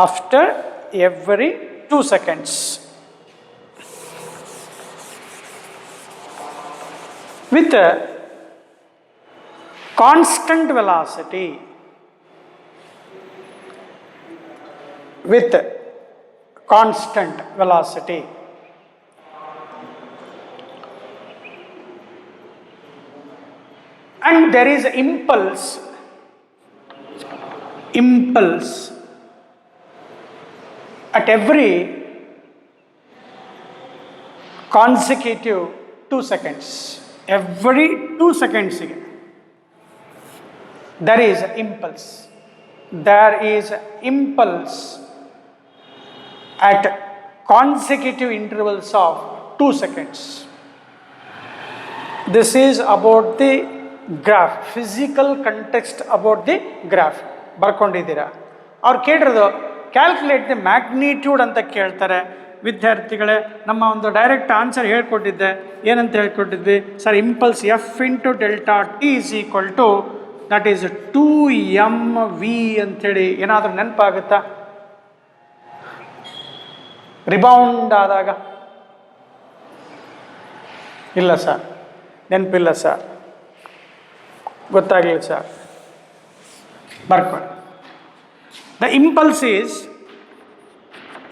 After every 2 seconds, with a constant velocity, with constant velocity. And there is impulse at every consecutive 2 seconds. Every 2 seconds there is impulse. There is impulse at consecutive intervals of 2 seconds. This is about the graph, physical context about the graph. ಬರ್ಕೊಂಡಿದ್ದೀರಾ? ಅವ್ರು ಕೇಳಿರೋದು calculate the magnitude ಅಂತ ಕೇಳ್ತಾರೆ. ವಿದ್ಯಾರ್ಥಿಗಳೇ, ನಮ್ಮ ಒಂದು direct answer ಹೇಳ್ಕೊಟ್ಟಿದ್ದೆ. ಏನಂತ ಹೇಳ್ಕೊಟ್ಟಿದ್ವಿ sir? Impulse F into delta T is equal to that is 2mv ಅಂಥೇಳಿ. ಏನಾದರೂ ನೆನಪಾಗುತ್ತಾ ರಿಬೌಂಡ್ ಆದಾಗ? ಇಲ್ಲ ಸರ್, ನೆನಪಿಲ್ಲ ಸರ್, ಗೊತ್ತಾಗಲಿಲ್ಲ ಸರ್. ಬರ್ಕೊಳ್ಳಿ. The impulse is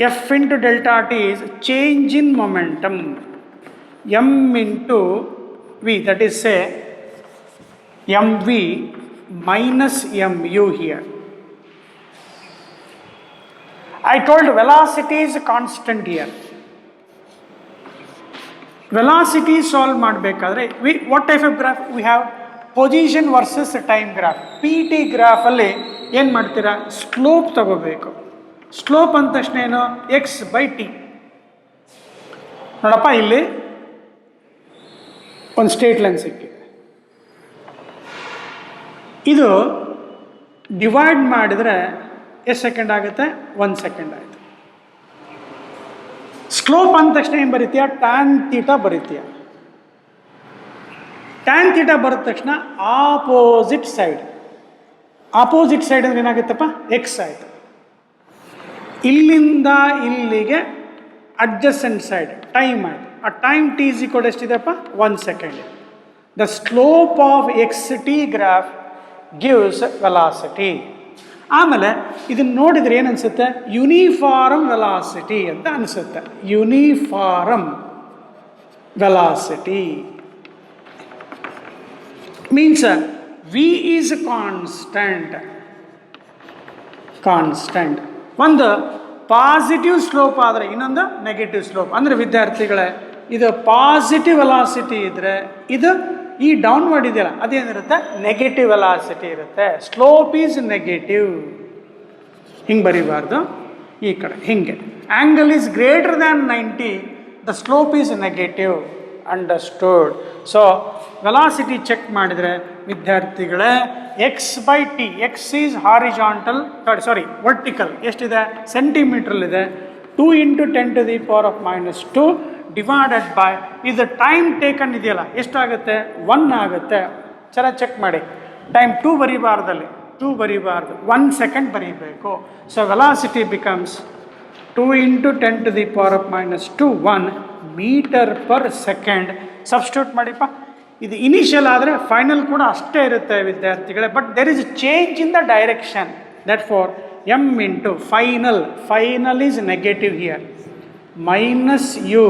F into delta t is change in momentum, m into v, that is say mv minus mu here. I told velocity is constant here. Velocity solve ಮಾಡಬೇಕಾದ್ರೆ what type of graph we have? Position versus time graph. PT graph ಅಲ್ಲಿ ಏನು ಮಾಡ್ತೀರಾ? Slope ತಗೋಬೇಕು. Slope ಅಂದ ತಕ್ಷಣ ಏನು? x/t. ನೋಡಪ್ಪ, ಇಲ್ಲಿ ಒಂದು ಸ್ಟ್ರೇಟ್ ಲೈನ್ ಸಿಕ್ಕಿದೆ. ಇದು ಡಿವೈಡ್ ಮಾಡಿದರೆ ಎಷ್ಟು ಸೆಕೆಂಡ್ ಆಗುತ್ತೆ? 1 ಸೆಕೆಂಡ್ ಆಯಿತು. ಸ್ಲೋಪ್ ಅಂದ ತಕ್ಷಣ ಏನು ಬರೀತೀಯ? ಟ್ಯಾನ್ ಥೀಟಾ ಬರೀತೀಯ. ಟ್ಯಾನ್ ಥೀಟಾ ಬರೆದ ತಕ್ಷಣ ಆಪೋಸಿಟ್ ಸೈಡ್ ಅಂದ್ರೆ ಏನಾಗುತ್ತಪ್ಪ? ಎಕ್ಸ್ ಆಯಿತು. ಇಲ್ಲಿಂದ ಇಲ್ಲಿಗೆ ಅಡ್ಜಸೆಂಟ್ ಸೈಡ್ ಟೈಮ್ ಆಯಿತು. ಆ ಟೈಮ್ ಟಿ ಈಸ್ ಈಕ್ವಲ್ ಎಷ್ಟಿದೆಪ್ಪ? 1 second. The slope of xt graph gives velocity. ಆಮೇಲೆ ಇದನ್ನು ನೋಡಿದರೆ ಏನು ಅನಿಸುತ್ತೆ? ಯೂನಿಫಾರ್ಮ್ ವೆಲಾಸಿಟಿ ಅಂತ ಅನಿಸುತ್ತೆ. Uniform velocity means v is constant. ಒಂದು ಪಾಸಿಟಿವ್ ಸ್ಲೋಪ್ ಆದರೆ ಇನ್ನೊಂದು ನೆಗೆಟಿವ್ ಸ್ಲೋಪ್. ಅಂದರೆ ವಿದ್ಯಾರ್ಥಿಗಳೇ, ಇದು ಪಾಸಿಟಿವ್ ವೆಲಾಸಿಟಿ ಇದ್ದರೆ ಇದು ಈ ಡೌನ್ವರ್ಡ್ ಇದೆಯಲ್ಲ ಅದೇನಿರುತ್ತೆ? ನೆಗೆಟಿವ್ ವೆಲಾಸಿಟಿ ಇರುತ್ತೆ. Slope is negative. ಹಿಂಗೆ ಬರೀಬಾರ್ದು, ಈ ಕಡೆ ಹಿಂಗೆ. Angle is greater than 90, the slope is negative understood. So velocity check ಮಾಡಿದರೆ ವಿದ್ಯಾರ್ಥಿಗಳೇ x/t, x is horizontal, vertical ಎಷ್ಟಿದೆ ಸೆಂಟಿಮೀಟ್ರಲ್ಲಿದೆ, 2 × 10⁻⁻² ಡಿವೈಡೆಡ್ ಬೈ ಇದು ಟೈಮ್ ಟೇಕನ್ ಇದೆಯಲ್ಲ ಎಷ್ಟಾಗುತ್ತೆ 1 ಆಗುತ್ತೆ. ಚೆನ್ನಾಗಿ ಚೆಕ್ ಮಾಡಿ, ಟೈಮ್ 2 ಬರೀಬಾರ್ದಲ್ಲಿ, 2 ಬರೀಬಾರ್ದು, 1 ಸೆಕೆಂಡ್ ಬರೀಬೇಕು. So velocity becomes 2 × 10⁻⁻² 1 metre per second. Substitute ಮಾಡಿಪ್ಪ, ಇದು ಇನಿಷಿಯಲ್ ಆದರೆ ಫೈನಲ್ ಕೂಡ ಅಷ್ಟೇ ಇರುತ್ತೆ ವಿದ್ಯಾರ್ಥಿಗಳೇ, but there is change in the direction. That for m into final is negative here, minus u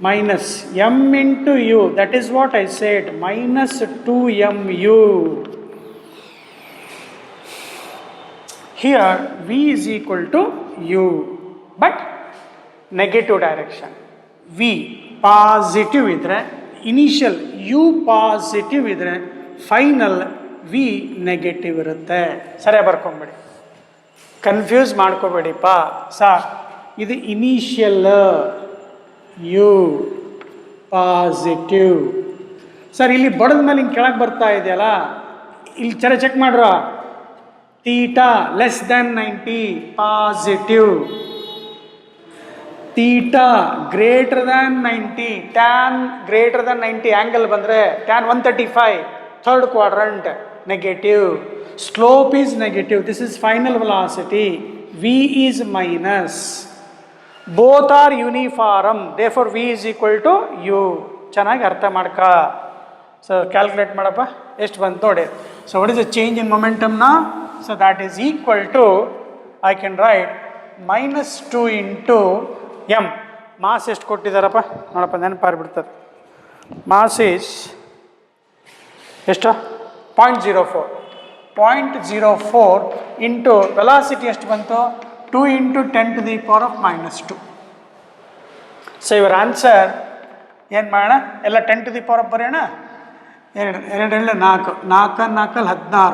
minus m into u, that is what I said, minus 2mu. Here v is equal to u, but negative direction. v positive idre initial u positive idre final v negative irutte. ಸರಿ ಬರ್ಕೊಂಬಿಡಿ, confuse ಮಾಡ್ಕೋಬೇಡಿಪ್ಪ sir. ಇದು initial you positive sir, ಇಲ್ಲಿ ಬಡದ ಮೇಲೆ ಹಿಂಗೆ ಕೆಳಗೆ ಬರ್ತಾ ಇದೆಯಲ್ಲ, ಇಲ್ಲಿ check ಮಾಡ್ರ, theta less than 90 positive, theta greater than 90, tan greater than 90 angle ಬಂದರೆ tan 135 third quadrant negative. Slope is negative, this is final velocity, v is minus, both are uniform, therefore v is equal to u. ಚೆನ್ನಾಗಿ ಅರ್ಥ ಮಾಡ್ಕ. So calculate ಮಾಡಪ್ಪ, ಎಷ್ಟು ಬಂತು ನೋಡಿ. So what is the change in momentum ನಾ? So that is equal to, I can write -2 × m. Mass ಎಷ್ಟು ಕೊಟ್ಟಿದ್ದಾರಪ್ಪ ನೋಡಪ್ಪ, ನೆನಪಾರ್ಬಿಡ್ತದೆ. ಮಾಸ್ ಈಸ್ ಎಷ್ಟು? 0.04 ಇಂಟು ವೆಲಾಸಿಟಿ ಎಷ್ಟು ಬಂತು? 2 × 10⁻⁻². ಸೊ ಇವರ ಆನ್ಸರ್ ಏನು ಮಾಡೋಣ, ಎಲ್ಲ 10⁻⁻ ಬರೆಯೋಣ. 2 2 4 4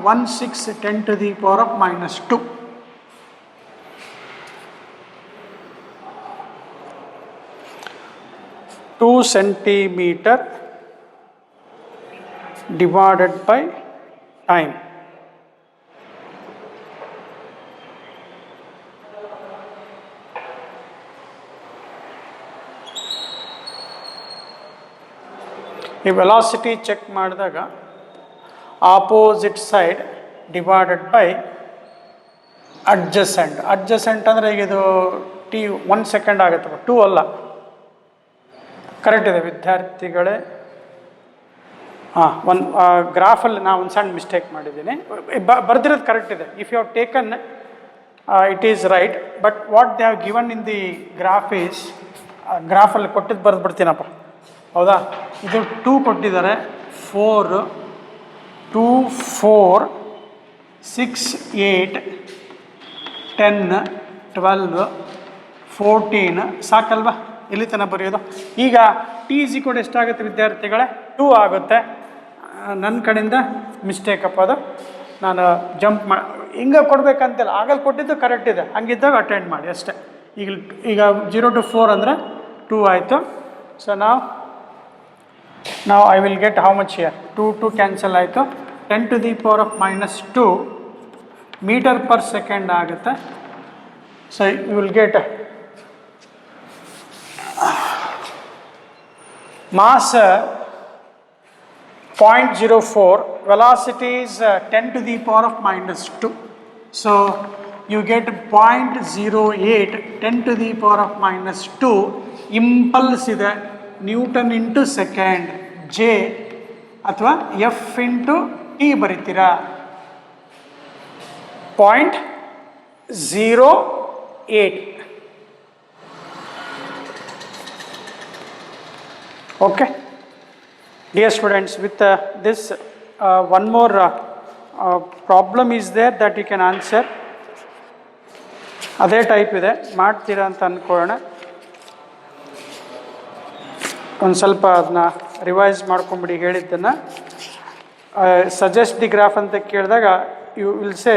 4 16 -0.16 10⁻⁻². (2 centimeter divided by time). ಈ ವೆಲಾಸಿಟಿ ಚೆಕ್ ಮಾಡಿದಾಗ opposite side divided by adjacent. Adjacent ಅಂದರೆ ಈಗ ಇದು ಟಿ 1 ಸೆಕೆಂಡ್ ಆಗುತ್ತೆ, 2 ಅಲ್ಲ. ಕರೆಕ್ಟ್ ಇದೆ ವಿದ್ಯಾರ್ಥಿಗಳೇ. ಒಂದು ಗ್ರಾಫಲ್ಲಿ ನಾನು ಒಂದು ಸಣ್ಣ ಮಿಸ್ಟೇಕ್ ಮಾಡಿದ್ದೀನಿ, ಬರ್ದಿರೋದು ಕರೆಕ್ಟ್ ಇದೆ. If you have taken it is right, but what they have given in the graph is, ಗ್ರಾಫಲ್ಲಿ ಕೊಟ್ಟಿದ್ದು ಬರೆದ್ಬಿಡ್ತೀನಪ್ಪ, ಹೌದಾ? ಇದು 2 ಕೊಟ್ಟಿದ್ದಾರೆ, 4 2 4 6 8 10 12 14 ಸಾಕಲ್ವಾ? ಎಲ್ಲಿ ತನಕ ಬರೆಯೋದು? ಈಗ ಟಿ ಇಸ್ ಈಕ್ವಲ್ ಎಷ್ಟಾಗುತ್ತೆ ವಿದ್ಯಾರ್ಥಿಗಳೇ? 2 ಆಗುತ್ತೆ. ನನ್ನ ಕಡೆಯಿಂದ ಮಿಸ್ಟೇಕಪ್ಪ ಅದು, ನಾನು ಜಂಪ್ ಹಿಂಗೆ ಕೊಡಬೇಕಂತಿಲ್ಲ, ಆಗಲ್ಲಿ ಕೊಟ್ಟಿದ್ದು ಕರೆಕ್ಟ್ ಇದೆ, ಹಂಗಿದ್ದಾಗ ಅಟೆಂಡ್ ಮಾಡಿ ಅಷ್ಟೇ. ಈಗ 0 to 4 ಅಂದರೆ 2 ಆಯಿತು. ಸೊ ನಾವು I will get how much here? 2 cancel ಆಯಿತು. 10⁻⁻² ಮೀಟರ್ ಪರ್ ಸೆಕೆಂಡ್ ಆಗುತ್ತೆ. So you will get mass 0.04, velocity is 10⁻⁻². So you get 0.08 10⁻⁻². impulse ಇದೆ, ನ್ಯೂಟನ್ ಇಂಟು ಸೆಕೆಂಡ್, ಜೆ ಅಥವಾ ಎಫ್ ಇಂಟು ಟಿ ಬರಿತೀರಾ. 0.08. Okay, dear students, with this one more problem is there that you can answer. ಅದೇ type ಇದೆ, ಮಾಡ್ತೀರಾ ಅಂತ ಅಂದ್ಕೊಳ್ಳೋಣ. ಒಂದು ಸ್ವಲ್ಪ ಅದನ್ನ ರಿವೈಸ್ ಮಾಡ್ಕೊಂಬಿಡಿ ಹೇಳಿದ್ದನ್ನು. ಸಜೆಸ್ಟ್ ದಿ ಗ್ರಾಫ್ ಅಂತ ಕೇಳಿದಾಗ you will say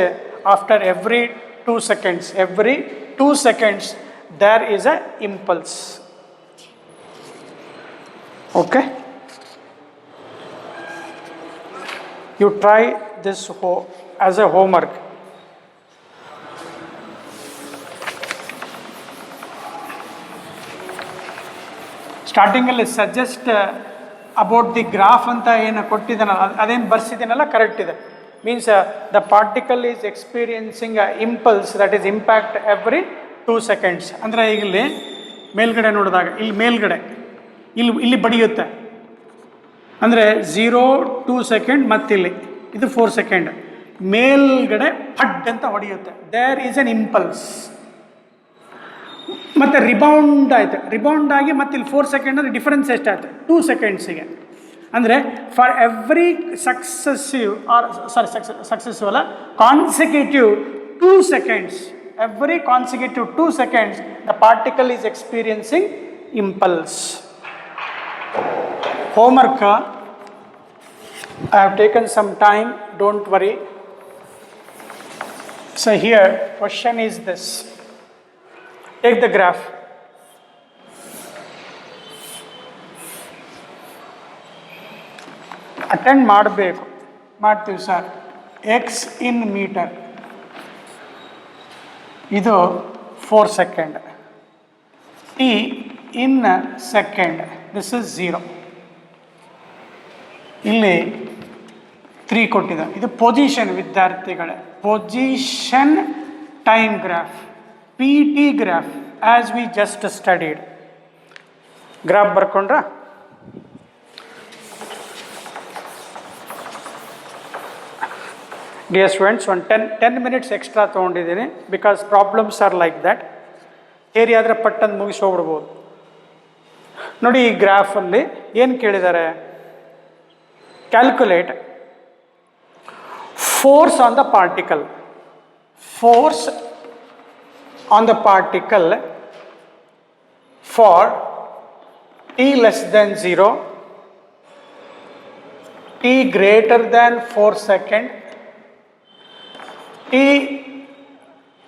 after every 2 seconds, there is a impulse. Okay, you try this as a homework. Starting ಅಲ್ಲಿ ಸಜೆಸ್ಟ್ ಅಬೌಟ್ ದಿ ಗ್ರಾಫ್ ಅಂತ ಏನು ಕೊಟ್ಟಿದ್ದಾನಲ್ಲ ಅದೇನು ಬರ್ಸಿದ್ದೀನಲ್ಲ ಕರೆಕ್ಟ್ ಇದೆ. Means the particle is experiencing impulse that is impact every 2 seconds. ಅಂದರೆ ಈಗ ಇಲ್ಲಿ ಮೇಲ್ಗಡೆ ನೋಡಿದಾಗ ಇಲ್ಲಿ ಮೇಲ್ಗಡೆ ಇಲ್ಲಿ ಬಡಿಯುತ್ತೆ ಅಂದರೆ 0 2 ಸೆಕೆಂಡ್ ಮತ್ತಿಲ್ಲಿ ಇದು 4 ಸೆಕೆಂಡ್ ಮೇಲ್ಗಡೆ ಫಡ್ ಅಂತ ಹೊಡೆಯುತ್ತೆ. There is an impulse. ಮತ್ತು ರಿಬೌಂಡ್ ಆಯಿತು, ರಿಬೌಂಡ್ ಆಗಿ ಮತ್ತೆ ಇಲ್ಲಿ 4 ಸೆಕೆಂಡ್ ಅಂದರೆ ಡಿಫರೆನ್ಸ್ ಎಷ್ಟಾಯ್ತು 2 ಸೆಕೆಂಡ್ಸಿಗೆ. ಅಂದರೆ for every successive or successive ಅಲ್ಲ consecutive 2 seconds, every consecutive 2 seconds the particle is experiencing impulse. Homework, I have taken some time, don't worry. So here question is this. Take the graph. Attend ಮಾಡಬೇಕು, ಮಾಡ್ತೀವಿ sir. x in meter ಇದು 4 second, t in second this is 0. ಇಲ್ಲಿ 3 ಕೊಟ್ಟಿದೆ. ಇದು position ವಿದ್ಯಾರ್ಥಿಗಳೇ, position time graph, PT graph as we just studied. Graph ಬರ್ಕೊಂಡ್ರ dear students, ಒಂದು 10 minutes extra ತೊಗೊಂಡಿದ್ದೀನಿ because problems are like that. Theory ಆದರೆ ಪಟ್ಟಂದು ಮುಗಿಸಿ ಹೋಗ್ಬಿಡ್ಬೋದು. ನೋಡಿ ಈ ಗ್ರಾಫಲ್ಲಿ ಏನು ಕೇಳಿದ್ದಾರೆ, calculate force on the particle, force on the particle for t less than 0, t greater than 4 seconds, t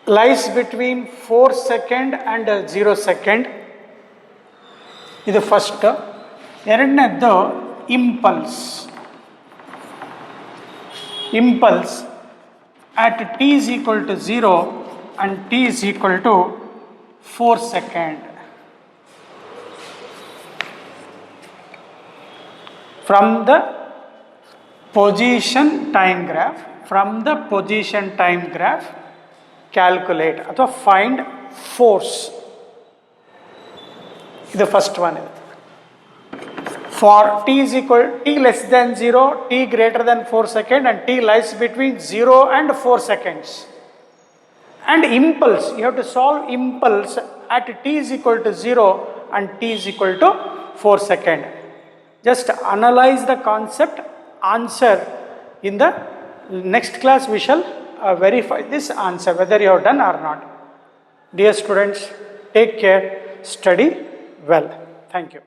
lies between 4 seconds and 0 seconds. ಇದು ಫಸ್ಟ್. ಎರಡನೇದ್ದು impulse. Impulse at t is equal to 0 and t is equal to 4 seconds. From the position time graph, calculate ಅಥವಾ find force. ಇದು first one. For t less than 0, t greater than 4 seconds and t lies between 0 and 4 seconds. And impulse, you have to solve impulse at t is equal to 0 and t is equal to 4 seconds. Just analyze the concept, answer. In the next class we shall verify this answer whether you have done or not. Dear students, take care, study well. Thank you.